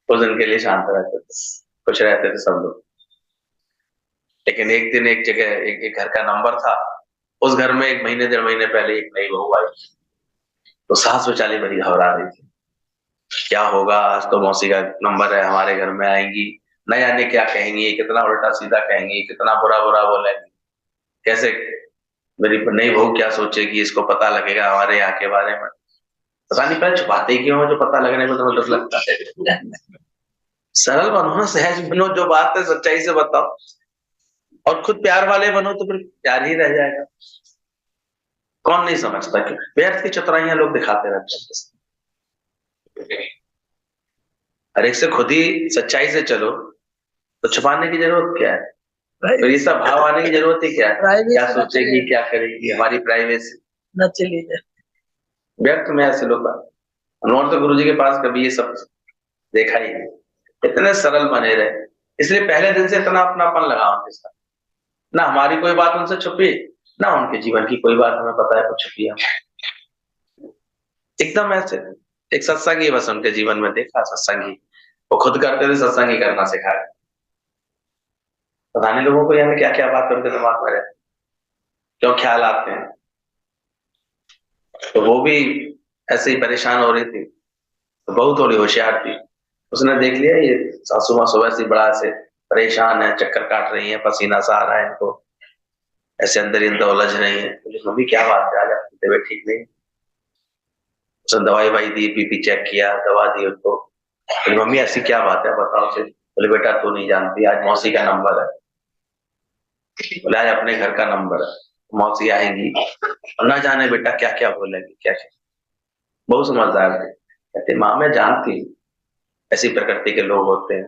उस दिन के लिए शांत रहते थे, खुश रहते थे सब लोग। लेकिन एक दिन एक जगह एक घर का नंबर था, उस घर में 1 महीने 1.5 महीने पहले एक नई बहू आई, तो सास बेचारी बड़ी घबरा रही थी, क्या होगा, आज तो मौसी का नंबर है, हमारे घर में आएंगी, न जाने क्या कहेंगी, कितना उल्टा सीधा कहेंगी, कितना बुरा बुरा बोलेंगी, कैसे मेरी नई बहू क्या सोचेगी, इसको पता लगेगा हमारे यहाँ के बारे में, पता नहीं पहले छुपाते क्यों हो, जो पता लगने में तो डर लगता है। सरल बनो ना, सहज बनो, जो बात है सच्चाई से बताओ, और खुद प्यार वाले बनो तो फिर प्यार ही रह जाएगा। कौन नहीं समझता कि व्यर्थ की चतुराइयां लोग दिखाते रहते हैं। हर एक से खुद ही सच्चाई से चलो, तो छुपाने की जरूरत क्या है? तो ये सब भाव आने की जरूरत ही क्या है? क्या सोचेगी, क्या करेगी, हमारी प्राइवेसी न चली जाए। व्यर्थ में ऐसे लोग, उन्होंने तो गुरु जी के पास कभी ये सब देखा ही नहीं, इतने सरल बने रहे, इसलिए पहले दिन से इतना अपनापन लगा उनके साथ, ना हमारी कोई बात उनसे छुपी, ना उनके जीवन की कोई बात हमें पता है कुछ छुपी है, एकदम ऐसे। एक सत्संगी बस उनके जीवन में देखा, सत्संगी वो खुद करते थे, सत्संगी करना सिखाया। पता नहीं लोगों को यानी क्या क्या बात उनके दिमाग में रहती, क्यों ख्याल आते हैं। तो वो भी ऐसे ही परेशान हो रही थी, तो बहुत थोड़ी होशियार थी, उसने देख लिया ये सासू माँ सुबह से बड़ा से परेशान है, चक्कर काट रही है, पसीना सा आ रहा है इनको, ऐसे अंदर ही अंदर उलझ रही है। मम्मी क्या बात है, आज आपकी तबीयत ठीक नहीं? उसने दवाई वाई दी, बीपी चेक किया, दवा दी उसको। मम्मी ऐसी क्या बात है बताओ से? बोले बेटा तू नहीं जानती, आज मौसी का नंबर है। बोले आज अपने घर का नंबर है, मौसी आएंगी और ना जाने बेटा क्या क्या बोलेंगी, क्या क्या। बहुत समझदार थे। कहते माँ मैं जानती हूँ ऐसी प्रकृति के लोग होते हैं।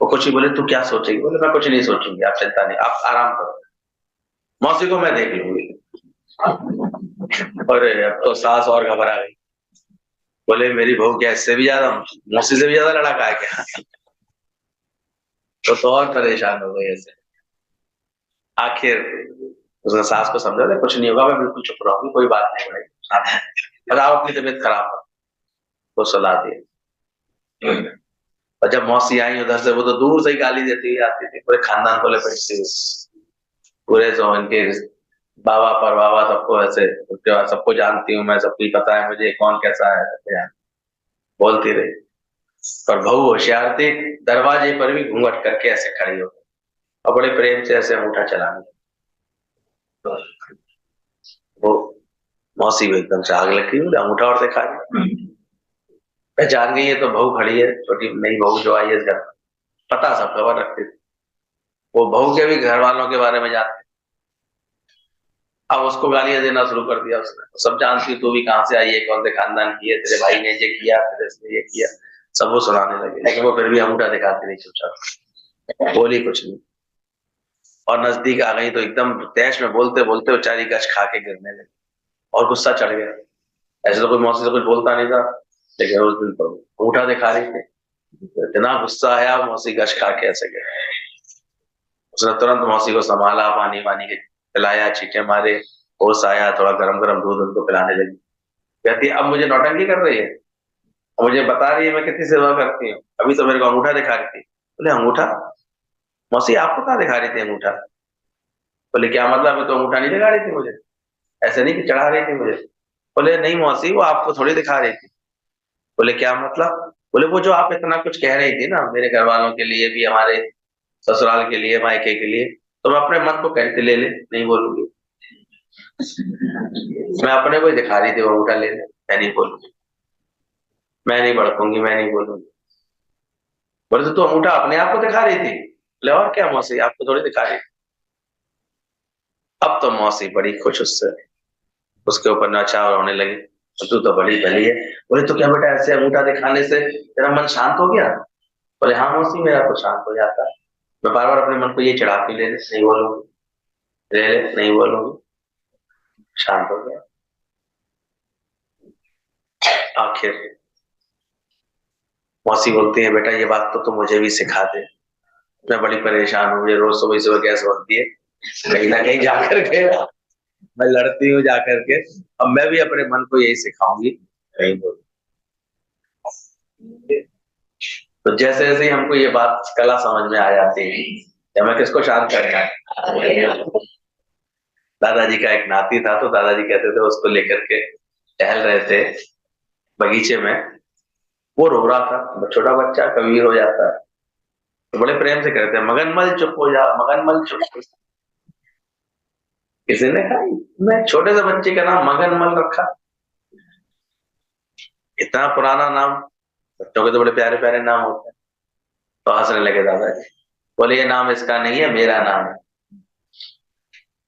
वो कुछ ही बोले तू क्या सोचेगी, बोले मैं कुछ नहीं सोचूंगी, आप चिंता नहीं, आप आराम करो, मौसी को मैं देख लूंगी। और अब तो सास और घबरा गई, बोले मेरी बहू क्या इससे भी ज्यादा, मौसी से भी ज्यादा लड़ाका है क्या? तो और परेशान हो गई ऐसे। आखिर उसने सास को समझा दे कुछ नहीं होगा, मैं बिल्कुल चुप रहूंगी, कोई बात नहीं भाई, बताओ अपनी तबीयत खराब हो, वो सलाह दी। और जब मौसी आई उधर से, वो तो दूर से ही गाली देती हुई आती थी, पूरे खानदान को लपेटती हुई, पूरे जो इनके बाबा पर बाबा सबको ऐसे, उसके बाद सबको जानती हूँ मैं, सबको पता है मुझे कौन कैसा है, सबको बोलती रही। पर बहू होशियार थी, दरवाजे पर भी घूंघट करके ऐसे खड़ी हो गई और बड़े प्रेम से ऐसे अंगूठा चलाने लगी। वो मौसी को एकदम से आग लगी, बोले अंगूठा और दिखा रही, पहचान गई है तो बहू खड़ी है, छोटी नई बहू जो आई है इस घर में। पता सब खबर रखती थी, वो बहू के भी घर वालों के बारे में जानती। अब उसको गालियां देना शुरू कर दिया उसने, सब जानती तू भी कहाँ से आई है, कौन से खानदान की है, तेरे भाई ने ये किया, तेरे से ये किया, सब वो सुनाने लगे। लेकिन वो फिर भी अंगूठा दिखाती नहीं, चुपचाप बोली कुछ नहीं। और नजदीक आ गई तो एकदम तैश में बोलते बोलते बेचारी गश खा के गिरने लगी और गुस्सा चढ़ गया। ऐसे तो कोई मौसी से कुछ बोलता नहीं था, लेकिन उस दिन तो अंगूठा दिखा रही थी, तो इतना गुस्सा आया, मौसी गश खा के ऐसे गिर। उसने तुरंत मौसी को संभाला, पानी वानी के पिलाया, छींटे मारे, होश आया, थोड़ा गरम गरम दूध उनको पिलाने लगी। कहती अब मुझे नौटंकी कर रही है, मुझे बता रही है मैं कितनी सेवा करती हूँ, अभी तो मेरे को अंगूठा दिखा रही थी। बोले अंगूठा? मौसी आपको कहाँ दिखा रही थी अंगूठा? बोले क्या मतलब है, तो अंगूठा नहीं दिखा रही थी मुझे, ऐसे नहीं कि चढ़ा रही थी मुझे। बोले नहीं मौसी, वो आपको थोड़ी दिखा रही थी। बोले क्या मतलब? बोले वो जो आप इतना कुछ कह रही थी ना मेरे घर वालों के लिए भी, हमारे ससुराल के लिए, मायके के लिए, तो मैं अपने मन को कहते ले ले, नहीं बोलूंगी। मैं अपने को ही दिखा रही थी वो अंगूठा ले ले, मैं नहीं बोलूंगी, मैं नहीं भड़कूंगी, मैं नहीं बोलूंगी। बोले तो तू अंगूठा अपने आप को दिखा रही थी। बोले और क्या मौसी, आपको थोड़ी दिखा रही थी। अब तो मौसी बड़ी खुश उससे, उसके ऊपर नचाव होने लगी, तो तू तो बड़ी भली है। बोले तो क्या बेटा ऐसे अंगूठा दिखाने से तेरा मन शांत हो गया? बोले हाँ मौसी, मेरा तो शांत हो जाता है, मैं बार बार अपने मन को ये चढ़ा के ले ले, नहीं बोलूंगी, ले ले, नहीं बोलूंगी, शांत हो गया। आखिर मौसी बोलती है बेटा ये बात तो तुम मुझे भी सिखा दे, मैं बड़ी परेशान हूँ, मुझे रोज सुबह सुबह गैस बनती है, कहीं ना कहीं जाकर के मैं लड़ती हूँ जाकर के, अब मैं भी अपने मन को यही सिखाऊंगी, नहीं बोल। तो जैसे जैसे ही हमको ये बात कला समझ में आ जाती है, या मैं किसको शांत करना है। दादाजी का एक नाती था, तो दादाजी कहते थे उसको लेकर के टहल रहे थे बगीचे में, वो रो रहा था, छोटा बच्चा कभी हो जाता है, तो बड़े प्रेम से कहते हैं मगनमल चुप हो जा, मगनमल चुप हो जा। किसी ने कहा मैं छोटे से बच्चे का नाम मगनमल रखा, इतना पुराना नाम, बच्चों के तो बड़े प्यारे प्यारे नाम होते हैं। तो हंसने लगे दादाजी, बोले ये नाम इसका नहीं है, मेरा नाम है।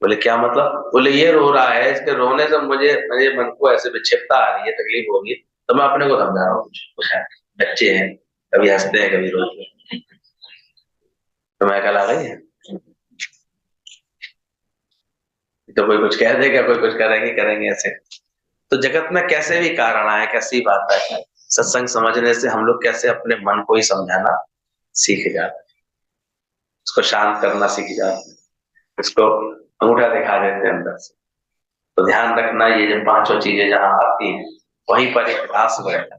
बोले क्या मतलब? बोले ये रो रहा है, इसके रोने से मुझे मेरे मन को ऐसे विक्षिप्तता आ रही है, तकलीफ होगी, तो मैं अपने को समझा रहा हूँ, कुछ है, बच्चे हैं, कभी हंसते हैं कभी रोते हैं, तो मैं कल आ गई है, तो कोई कुछ कह देगा, कोई कुछ करेंगे करेंगे ऐसे। तो जगत में कैसे भी कारण आए, कैसी बात है, सत्संग समझने से हम लोग कैसे अपने मन को ही समझाना सीख जाते हैं, उसको शांत करना सीख जाते हैं, उसको अंगूठा दिखा देते हैं अंदर से। तो ध्यान रखना, ये जब पांचों चीजें जहां आती हैं वहीं पर एक रास बढ़ेगा।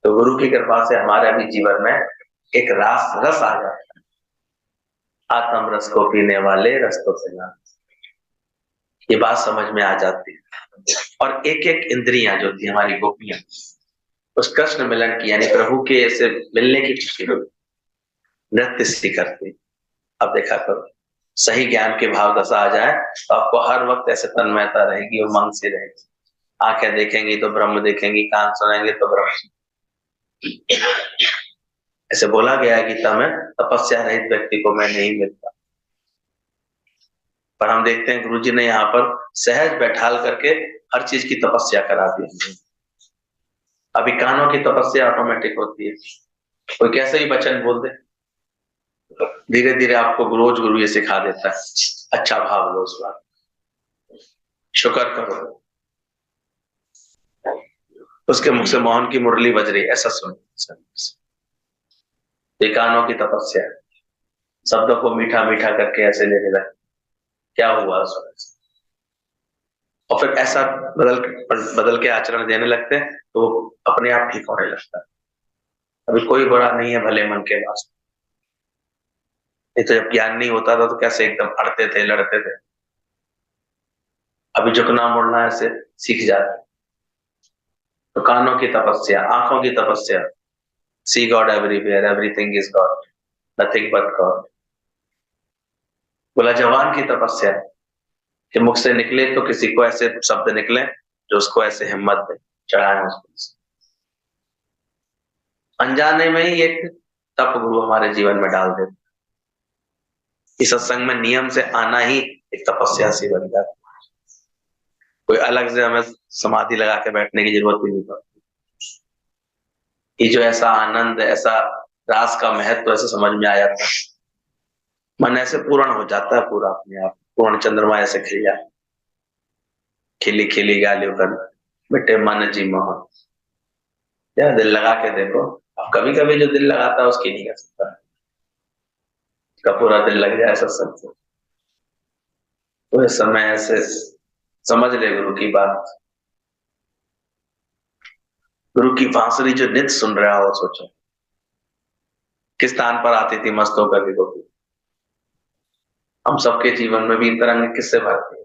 तो गुरु की कृपा से हमारे भी जीवन में एक रास रस आ जाता है, आत्म रस को पीने वाले रस तो पिला, ये बात समझ में आ जाती है। और एक एक इंद्रियां जो थी हमारी गोपियां, उस कृष्ण मिलन की यानी प्रभु के ऐसे मिलने की खुशी में नृत्य सी करती। अब देखा करो, सही ज्ञान के भाव दशा आ जाए तो आपको हर वक्त ऐसे तन्मयता रहेगी, उमंग सी रहेगी। आंखें देखेंगी तो ब्रह्म देखेंगी, कान सुनेंगे तो ब्रह्म। ऐसे बोला गया है गीता में, तपस्या रहित व्यक्ति को मैं नहीं मिलता। पर हम देखते हैं गुरु जी ने यहाँ पर सहज बैठाल करके हर चीज की तपस्या करा दी। अभी कानों की तपस्या ऑटोमेटिक होती है, कोई कैसे ही वचन बोल दे, धीरे धीरे आपको रोज गुरु ये सिखा देता है, अच्छा भाव लो उस बात, शुक्र करो, उसके मुख से मोहन की मुरली बज रही, ऐसा सुनो। ये कानों की तपस्या, शब्दों को मीठा मीठा करके ऐसे लेने लगे, क्या हुआ उसमें, और फिर ऐसा बदल बदल के आचरण देने लगते हैं तो अपने आप ठीक होने लगता है। अभी कोई बुरा नहीं है भले मन के वास्ते। ये तो जब ज्ञान नहीं होता था तो कैसे एकदम अड़ते थे, लड़ते थे। अभी झुकना मुड़ना ऐसे सीख जाते। तो कानों की तपस्या, आंखों की तपस्या, see God everywhere, everything is God, nothing but God. बोला जवान की तपस्या कि मुख से निकले तो किसी को ऐसे शब्द निकले जो उसको ऐसे हिम्मत दे, चढ़ाए उसको। अनजाने में ही एक तप गुरु हमारे जीवन में डाल देते। इस सत्संग में नियम से आना ही एक तपस्या सी बन जाती। कोई अलग से हमें समाधि लगा के बैठने की जरूरत ही नहीं पड़ती। ये जो ऐसा आनंद, ऐसा रास का महत्व ऐसे समझ में आ जाता है, मन ऐसे पूर्ण हो जाता है पूरा अपने आप। पूर्ण चंद्रमा ऐसे खिल जाए, खिली खिली गालियों कर बेटे मन जी मोहन। या दिल लगा के देखो, अब कभी कभी जो दिल लगाता है उसकी नहीं कर सकता, का पूरा दिल लग जाए सत्संग से। तो इस समय ऐसे समझ ले गुरु की बात। गुरु की बांसुरी जो नित्य सुन रहा हो, सोचो किस स्थान पर आती थी मस्त होकर के गोपी। हम सबके जीवन में भी तरंग किससे भरती है।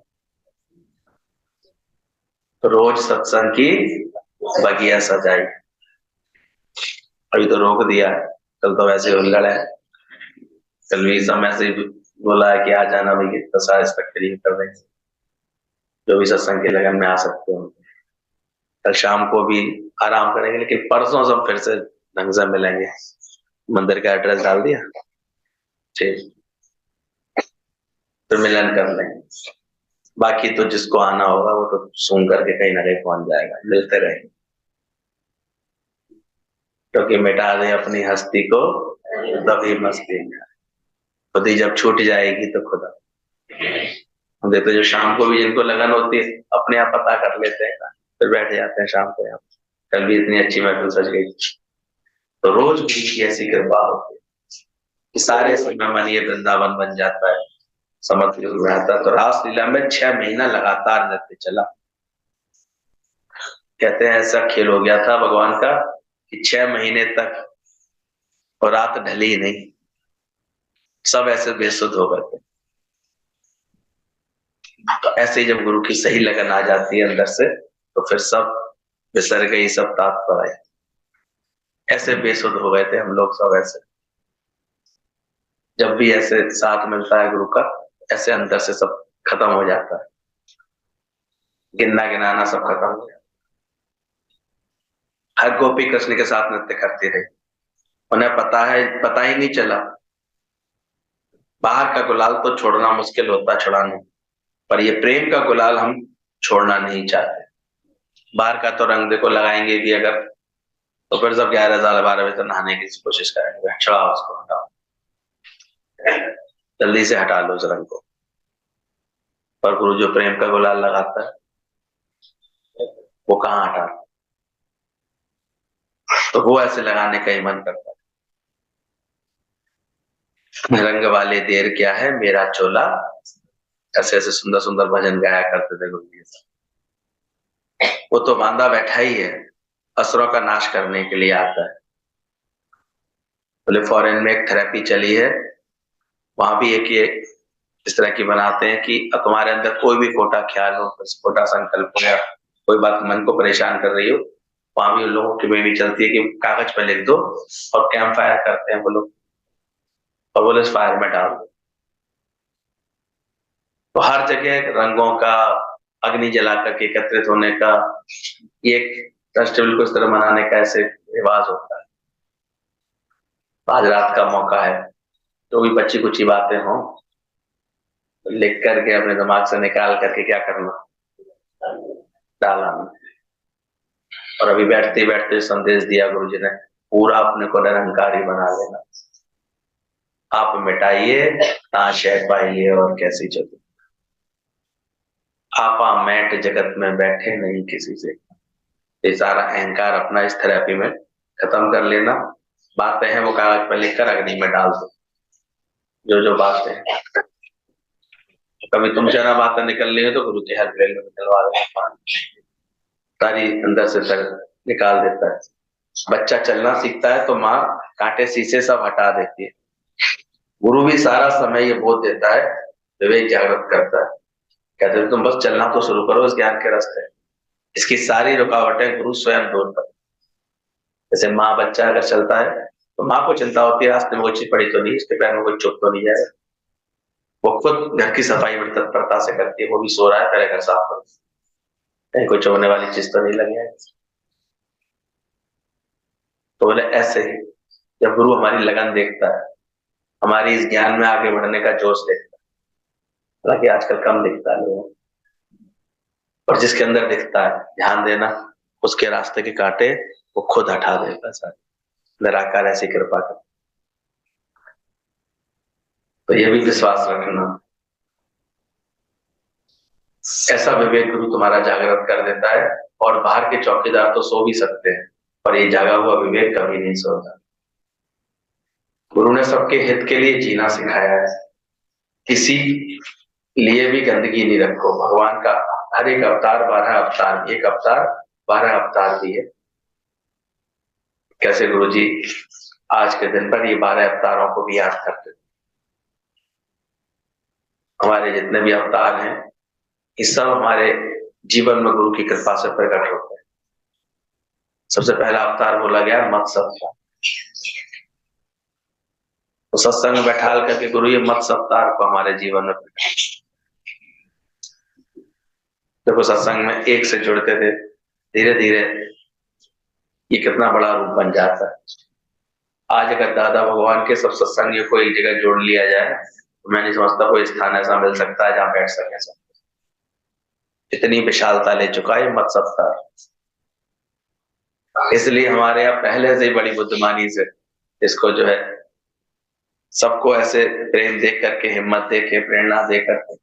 तो रोज सत्संग की बगिया सजाई। अभी तो रोक दिया, कल तो वैसे उल्लड़ है, कल भी समय से बोला है कि आ जाना भाई, इतना सारे तक कर देंगे, जो भी सत्संग के लगन में आ सकते हो। कल शाम को भी आराम करेंगे, लेकिन परसों सब फिर से ढंग से मिलेंगे। मंदिर का एड्रेस डाल दिया, ठीक, फिर मिलन कर लेंगे। बाकी तो जिसको आना होगा वो तो सुन करके कहीं ना कहीं पहुंच जाएगा, मिलते रहेंगे। क्योंकि मिटा दे अपनी हस्ती को तभी मस्ती में, खुद ही जब छूट जाएगी तो खुदा। हम देखते जो शाम को भी जिनको लगन होती है अपने आप पता कर लेते हैं, फिर बैठ जाते हैं शाम को। यहाँ कल भी इतनी अच्छी महफिल सज गई। तो रोज गुरु की ऐसी कृपा होती है कि सारे समय मन ये वृंदावन बन जाता है, समझ रहता। तो रासलीला में 6 महीना लगातार नृत्य चला। कहते हैं ऐसा खेल हो गया था भगवान का कि 6 महीने तक और रात ढली नहीं, सब ऐसे बेसुध हो गए थे। तो ऐसे ही जब गुरु की सही लगन आ जाती है अंदर से तो फिर सब बिसर गई, सब तात पर आए। ऐसे बेसुध हो गए थे हम लोग सब। ऐसे जब भी ऐसे साथ मिलता है गुरु का, ऐसे अंदर से सब खत्म हो जाता है, गिनना गिनाना सब खत्म हो जाता है। हर गोपी कृष्ण के साथ नृत्य करती रही, उन्हें पता ही नहीं चला। बाहर का गुलाल तो छोड़ना मुश्किल होता, छुड़ाना, पर ये प्रेम का गुलाल हम छोड़ना नहीं चाहते। बाहर का तो रंग देखो लगाएंगे भी अगर, तो फिर सब 11 साल 12 बजे तो नहाने की कोशिश करेंगे, छुड़ाओ उसको, हटाओ, जल्दी से हटा लो उस रंग को। पर गुरु जो प्रेम का गुलाल लगाता है वो कहाँ हटा, तो वो ऐसे लगाने का ही मन करता है। रंग वाले देर क्या है मेरा चोला, ऐसे ऐसे सुंदर सुंदर भजन गाया करते थे गुरु जी। वो तो बांधा बैठा ही है, असुरों का नाश करने के लिए आता है। बोले फॉरेन में एक थेरेपी चली है, वहां भी एक ये इस तरह की बनाते हैं कि तुम्हारे अंदर कोई भी खोटा ख्याल हो, खोटा संकल्प हो या कोई बात मन को परेशान कर रही हो, वहां भी उन लोगों की बेबी चलती है कि कागज पे लिख दो और कैंप फायर करते हैं वो लोग, और वो इस फायर में डाल दो। तो हर जगह रंगों का, अग्नि जला करके एकत्रित होने का, ये फेस्टिवल को इस तरह मनाने का ऐसे रिवाज होता है। आज रात का मौका है, तो भी बच्ची कुछ बातें हों, लिख करके अपने दिमाग से निकाल करके क्या करना, डालना। और अभी बैठते बैठते संदेश दिया गुरु जी ने, पूरा अपने को निरंकारी बना लेना। आप मिटाइए ताशय पाइए और कैसी चलो, आपा मैट जगत में बैठे नहीं किसी से। ये सारा अहंकार अपना इस थेरेपी में खत्म कर लेना। बातें हैं वो कागज पर लिखकर अग्नि में डाल दो, जो जो बातें हैं। कभी तुमसे ना बातें निकल रही है तो गुरु के हेल्प ले लो, निकलवा देना, सारी अंदर से तर निकाल देता है। बच्चा चलना सीखता है तो माँ कांटे शीशे सब हटा देती है। गुरु भी सारा समय ये बोध देता है, विवेक जागृत करता है, कहते हैं तुम बस चलना तो शुरू करो इस ज्ञान के रास्ते। इसकी सारी रुकावटें गुरु स्वयं दूर करते। जैसे माँ बच्चा अगर चलता है तो माँ को चिंता होती है रास्ते में कोई चीज पड़ी तो नहीं, इसके पैर में कोई चुप तो नहीं जाए। वो खुद घर की सफाई बड़ी तत्परता से करती है, वो भी सो रहा है पहले घर साफ करो, कहीं कोई चोरने वाली चीज तो नहीं लगी है। तो बोले ऐसे ही जब गुरु हमारी लगन देखता है, हमारी इस ज्ञान में आगे बढ़ने का जोश देखता है, हालांकि आजकल कम दिखता है लोगों को, और जिसके अंदर दिखता है ध्यान देना, उसके रास्ते के कांटे वो खुद हटा देगा सर, निराकार ऐसी कृपा कर। तो ये भी विश्वास रखना, ऐसा विवेक गुरु तुम्हारा जागृत कर देता है। और बाहर के चौकीदार तो सो भी सकते हैं, पर ये जागा हुआ विवेक कभी नहीं सोता। गुरु ने सबके हित के लिए जीना सिखाया है, किसी लिए भी गंदगी नहीं रखो। भगवान का हर एक अवतार 12 अवतार, एक अवतार 12 अवतार भी है। कैसे गुरु जी आज के दिन पर ये 12 अवतारों को भी याद करते, हमारे जितने भी अवतार हैं ये सब हमारे जीवन में गुरु की कृपा से प्रकट होते हैं। सबसे पहला अवतार बोला गया मत्स्य अवतार, तो सत्संग में बैठाल करके गुरु ये मत्स्य अवतार को हमारे जीवन में प्रकट। देखो सत्संग में एक से जुड़ते थे, धीरे धीरे ये कितना बड़ा रूप बन जाता है। आज अगर दादा भगवान के सब सत्संगियों को एक जगह जोड़ लिया जाए तो मैं नहीं समझता कोई स्थान ऐसा मिल सकता है जहां बैठ सके सब। इतनी विशालता ले चुका है मत अवतार। इसलिए हमारे यहाँ पहले से ही बड़ी बुद्धिमानी से इसको जो है सबको ऐसे प्रेम दे करके, हिम्मत दे के, प्रेरणा दे करके,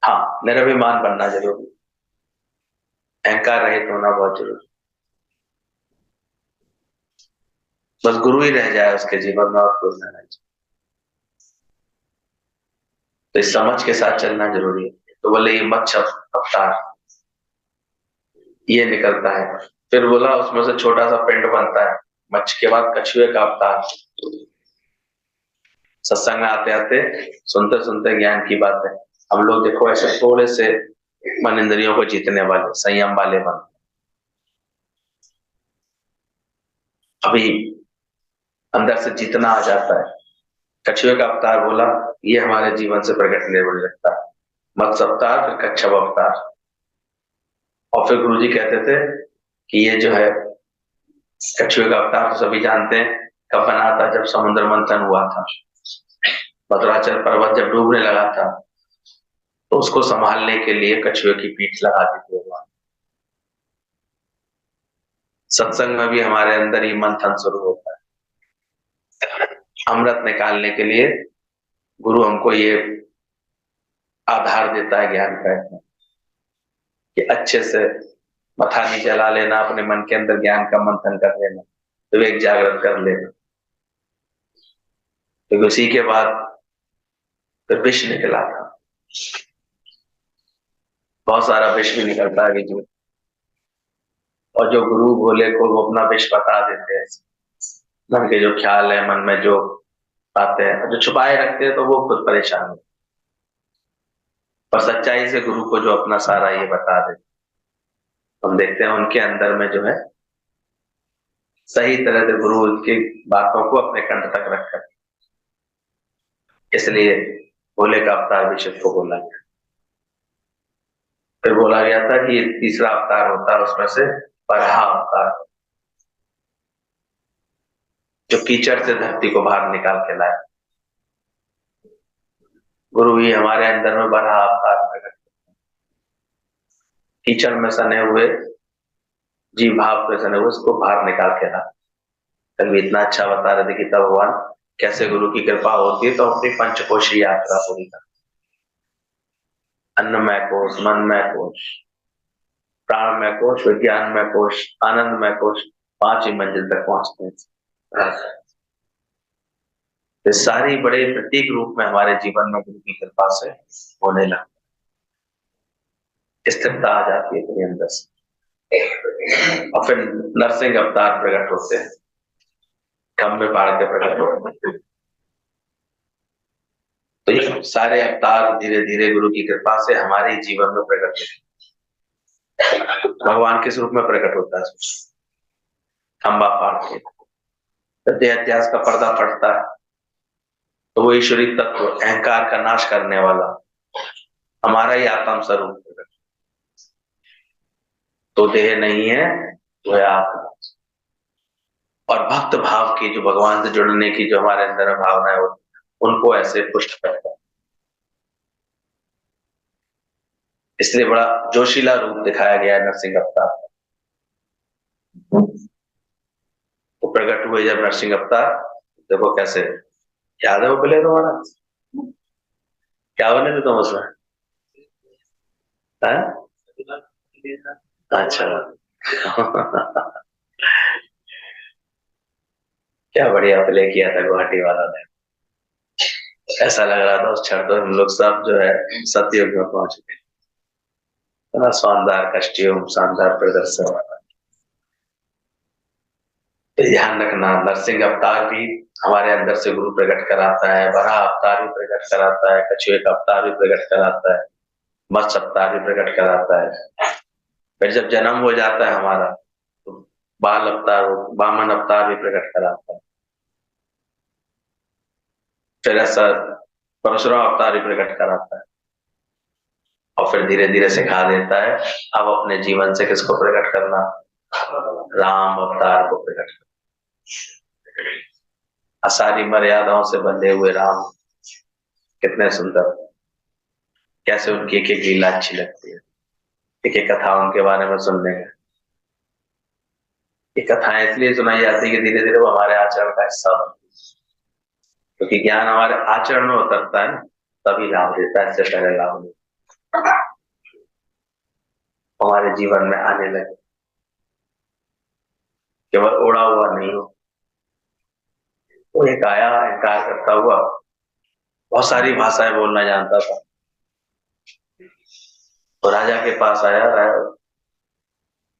हाँ निर्भिमान बनना जरूरी, अहंकार रहित होना बहुत जरूरी। बस गुरु ही रह जाए उसके जीवन में और कुछ नहीं रह जाए, तो इस समझ के साथ चलना जरूरी है। तो बोले ये मत्स्य अवतार ये निकलता है, फिर बोला उसमें से छोटा सा पिंड बनता है, मच्छ के बाद कछुए का अवतार। सत्संग में आते आते सुनते सुनते ज्ञान की बात है, हम लोग देखो ऐसे थोड़े से मन इंद्रियों को जीतने वाले संयम वाले बन, अभी अंदर से जीतना आ जाता है। कछुए का अवतार बोला ये हमारे जीवन से प्रकट निर्भर लगता है, मत्स्य अवतार फिर कच्छप अवतार। और फिर गुरु जी कहते थे कि ये जो है कछुए का अवतार तो सभी जानते हैं कब बना था, जब समुद्र मंथन हुआ था, भद्राचल पर्वत जब डूबने लगा था, तो उसको संभालने के लिए कछुए की पीठ लगा दी थी भगवान। सत्संग में भी हमारे अंदर ही मंथन शुरू होता है, अमृत निकालने के लिए गुरु हमको ये आधार देता है ज्ञान का कि अच्छे से मथा नहीं जला लेना, अपने मन के अंदर ज्ञान का मंथन कर लेना, विवेक जागृत कर लेना। क्योंकि उसी के बाद फिर विष निकला था, बहुत सारा विष भी निकलता है बीच में, और जो गुरु भोले को वो अपना विष बता देते हैं, मन के जो ख्याल है, मन में जो बातें हैं, जो छुपाए रखते हैं तो वो खुद परेशान हो, पर सच्चाई से गुरु को जो अपना सारा ये बता देते, हम देखते हैं उनके अंदर में जो है सही तरह से गुरु उनकी बातों को अपने कंठ तक रखकर, इसलिए भोले का अवतार भी शिव को बोला गया। फिर बोला गया था कि तीसरा अवतार होता है उसमें से बराह अवतार, जो कीचड़ से धरती को बाहर निकाल के लाए। गुरु ही हमारे अंदर में बड़ा अवतार प्रकट, कीचड़ में सने हुए जीव भाव पे सने हुए उसको बाहर निकाल के ला। तभी इतना अच्छा बता रहे थे कि तब भगवान कैसे गुरु की कृपा होती है तो अपनी पंचकोशी यात्रा पूरी कर, अन्नमय कोश, मनमय कोश, प्राणमय कोश, विज्ञानमय कोश, आनंदमय कोश, 5 ही मंजिल तक पहुंचते हैं। ये सारी बड़े प्रतीक रूप में हमारे जीवन में गुरु की कृपा से होने लगता, स्थिरता आ जाती है अपने अंदर से। और फिर नरसिंह अवतार प्रकट होते हैं, खम्भे पाड़ के प्रकट होते हैं। तो ये सारे अवतार धीरे धीरे गुरु की कृपा से हमारे जीवन में प्रकट होते हैं। भगवान किस रूप में प्रकट होता है? खंबा फाड़ के जब इतिहास का पर्दा फटता है तो वो ईश्वरी तत्व, अहंकार का नाश करने वाला हमारा ही आत्म स्वरूप प्रकट, तो देह नहीं है, वो है आत्मा। और भक्त भाव की जो भगवान से जुड़ने की जो हमारे अंदर भावनाएं होती उनको ऐसे पुष्ट करता है। इसलिए बड़ा जोशीला रूप दिखाया गया है नरसिंह अवतार। वो प्रकट हुए जब नरसिंह अवतार, देखो कैसे, याद है वो पहले तुम्हारा क्या बने थे तुम उसमें? अच्छा क्या बढ़िया प्ले किया था गुवाहाटी वाला ने। ऐसा लग रहा था उस क्षण तो हम लोग सब जो है सतयुग में पहुंच गए। इतना शानदार कस्ट्यूम, शानदार प्रदर्शन। तो ध्यान रखना, नरसिंह अवतार भी हमारे अंदर से गुरु प्रकट कराता है, वराह अवतार भी प्रकट कराता है, कछुए का अवतार भी प्रकट कराता है, मत्स्य अवतार भी प्रकट कराता है। फिर जब जन्म हो जाता है हमारा तो बाल अवतार, वामन अवतार भी प्रकट कराता है। फिर ऐसा परशुराम अवतार भी प्रकट कराता है। और फिर धीरे धीरे सिखा देता है अब अपने जीवन से किसको प्रकट करना, राम अवतार को प्रकट करना। सारी मर्यादाओं से बंधे हुए राम कितने सुंदर, कैसे उनकी एक एक लीला अच्छी लगती है। एक एक कथा उनके बारे में सुनने में, ये कथाएं इसलिए सुनाई जाती है कि धीरे धीरे वो हमारे आचरण का हिस्सा बनती है। क्योंकि ज्ञान हमारे आचरण में उतरता है तभी लाभ देता है, इससे पहले लाभ नहीं हमारे जीवन में आने लगे। केवल उड़ा हुआ नहीं हो, वो एक आया अहंकार करता हुआ, बहुत सारी भाषाएं बोलना जानता था। तो राजा के पास आया,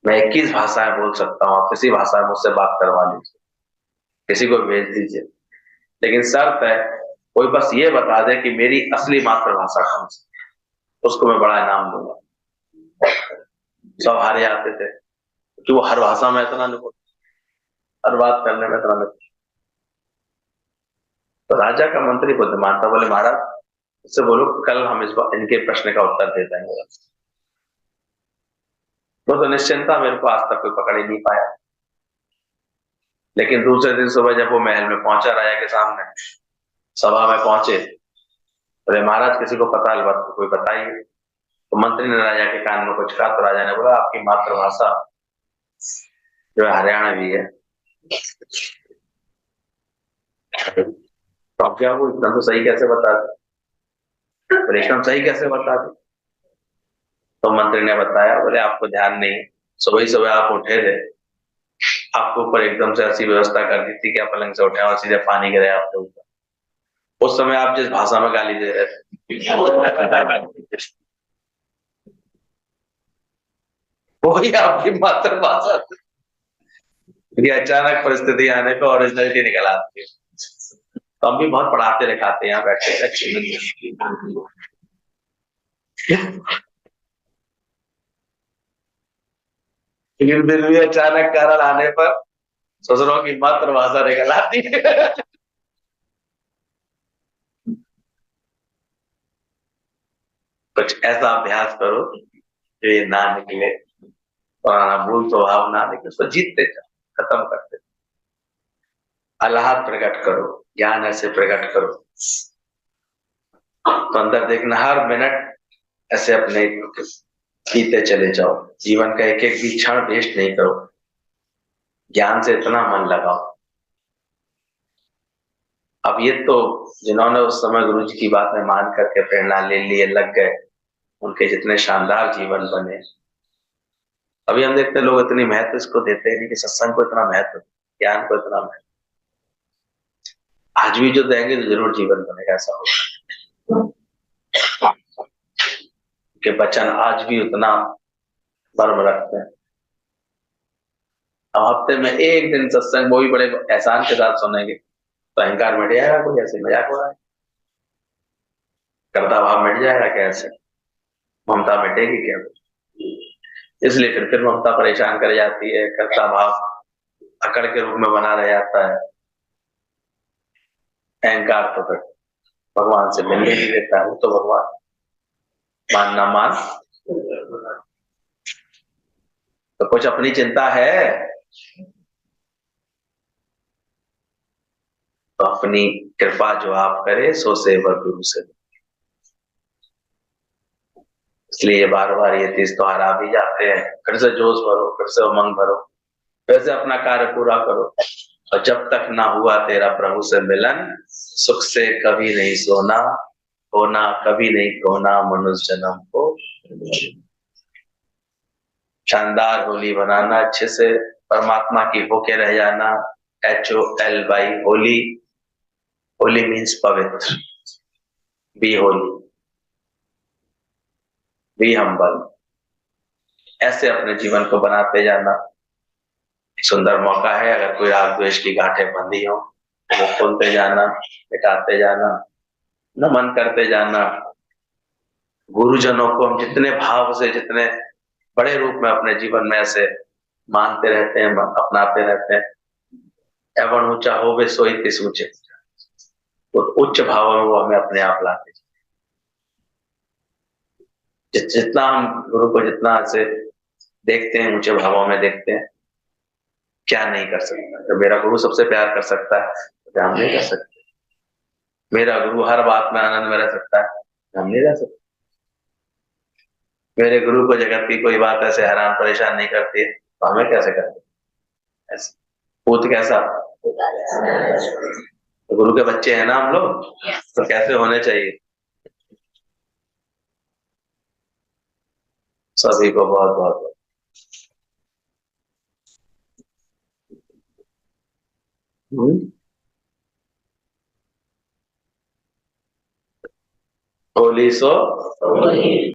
मैं 21 भाषाएं बोल सकता हूँ, आप किसी भाषा में मुझसे बात करवा लीजिए, किसी को भेज दीजिए, लेकिन शर्त है कोई बस ये बता दे कि मेरी असली मातृभाषा कौन सी, उसको मैं बड़ा इनाम दूंगा। सब हारे आते थे क्योंकि वो हर भाषा में इतना नहीं बोलते, हर बात करने में इतना नहीं। तो राजा का मंत्री बुद्धिमान था, बोले महाराज उससे बोलो कल हम इनके प्रश्न का उत्तर दे देंगे। वो तो निश्चिंता, मेरे को आज तक कोई पकड़ ही नहीं पाया। लेकिन दूसरे दिन सुबह जब वो महल में पहुंचा, राजा के सामने सभा में पहुंचे, बोले महाराज किसी को पता है बात, कोई बताइए। तो मंत्री ने राजा के कान में कुछ कहा तो राजा ने बोला आपकी मातृभाषा जो है हरियाणवी है। तो अब क्या, वो इतना तो सही कैसे बता दे, एकदम सही कैसे बता दे? तो मंत्री ने बताया, बोले आपको ध्यान नहीं, सुबह ही सुबह आप उठे थे, आपके ऊपर एकदम से ऐसी व्यवस्था कर दी थी कि आप पलंग से उठे और सीधे पानी गिरे आपके ऊपर। उस समय आप जिस भाषा में गाली दे रहे थे वही आपकी मातृभाषा थी। अचानक परिस्थिति आने पर ओरिजिनलिटी निकल आती है। तो हम भी बहुत पढ़ाते लिखाते हैं यहाँ बैठे लेकिन फिर भी अचानक कारण आने पर ससुरों की मातृभाषा निकल आती है। कुछ ऐसा अभ्यास करो जो ये ना निकले, पुराना भूल स्वभाव ना निकले, उसको जीतते जाओ, खत्म करते। अल्लाह प्रकट करो, ज्ञान ऐसे प्रकट करो। तो अंदर देखना, हर मिनट ऐसे अपने पीते चले जाओ, जीवन का एक एक भी क्षण वेस्ट नहीं करो, ज्ञान से इतना मन लगाओ। अब ये तो जिन्होंने उस समय गुरु जी की बात में मान करके प्रेरणा ले लिए, लग गए, उनके जितने शानदार जीवन बने। अभी हम देखते हैं लोग इतनी महत्व इसको देते हैं कि सत्संग को इतना महत्व, ज्ञान को इतना महत्व। आज भी जो देंगे तो जरूर जीवन बनेगा, ऐसा होगा। के वचन आज भी उतना मर्म रखते हैं। अब हफ्ते में एक दिन सत्संग, वो भी बड़े एहसान के साथ सुनेंगे, तो अहंकार मिट जाएगा, कोई ऐसे मजाक हो रहा है, कर्ता भाव मिट जाएगा, कैसे ममता मिटेगी क्या? इसलिए फिर ममता परेशान कर जाती है, कर्ता भाव अकड़ के रूप में बना रह जाता है। अहंकार तो फिर भगवान से मिलने नहीं देता है, तो भगवान मान ना मान, तो कुछ अपनी चिंता है तो अपनी कृपा जो आप करे सो सेवक गुरु से। इसलिए बार बार ये तीज त्योहार आ भी जाते हैं, फिर से जोश भरो, फिर से उमंग भरो, फिर से अपना कार्य पूरा करो। और जब तक ना हुआ तेरा प्रभु से मिलन, सुख से कभी नहीं सोना, होना कभी नहीं खोना मनुष्य जन्म को। शानदार होली बनाना, अच्छे से परमात्मा की होके रह जाना। HOLY होली, होली मीन्स पवित्र, बी होली, बी हम्बल। ऐसे अपने जीवन को बनाते जाना। सुंदर मौका है, अगर कोई राग द्वेष की गांठें बंधी हो वो खोलते जाना, मिटाते जाना, नमन करते जाना। गुरुजनों को हम जितने भाव से, जितने बड़े रूप में अपने जीवन में ऐसे मानते रहते हैं, अपनाते रहते हैं, एवं ऊंचा हो वे सोई तिस ऊंचे, तो उच्च भाव में वो हमें अपने आप लाते। जितना हम गुरु को जितना से देखते हैं, ऊंचे भावों में देखते हैं, क्या नहीं कर सकता। जब मेरा गुरु सबसे प्यार कर सकता है तो हम नहीं कर सकते। मेरा गुरु हर बात में आनंद में रह सकता है, हम नहीं रह सकते। मेरे गुरु को जगत की कोई बात ऐसे हैरान परेशान नहीं करती है, तो हमें कैसे करते ऐसे? पूत कैसा, तो गुरु के बच्चे हैं ना हम लोग, तो कैसे होने चाहिए। सभी को बहुत बहुत होली सो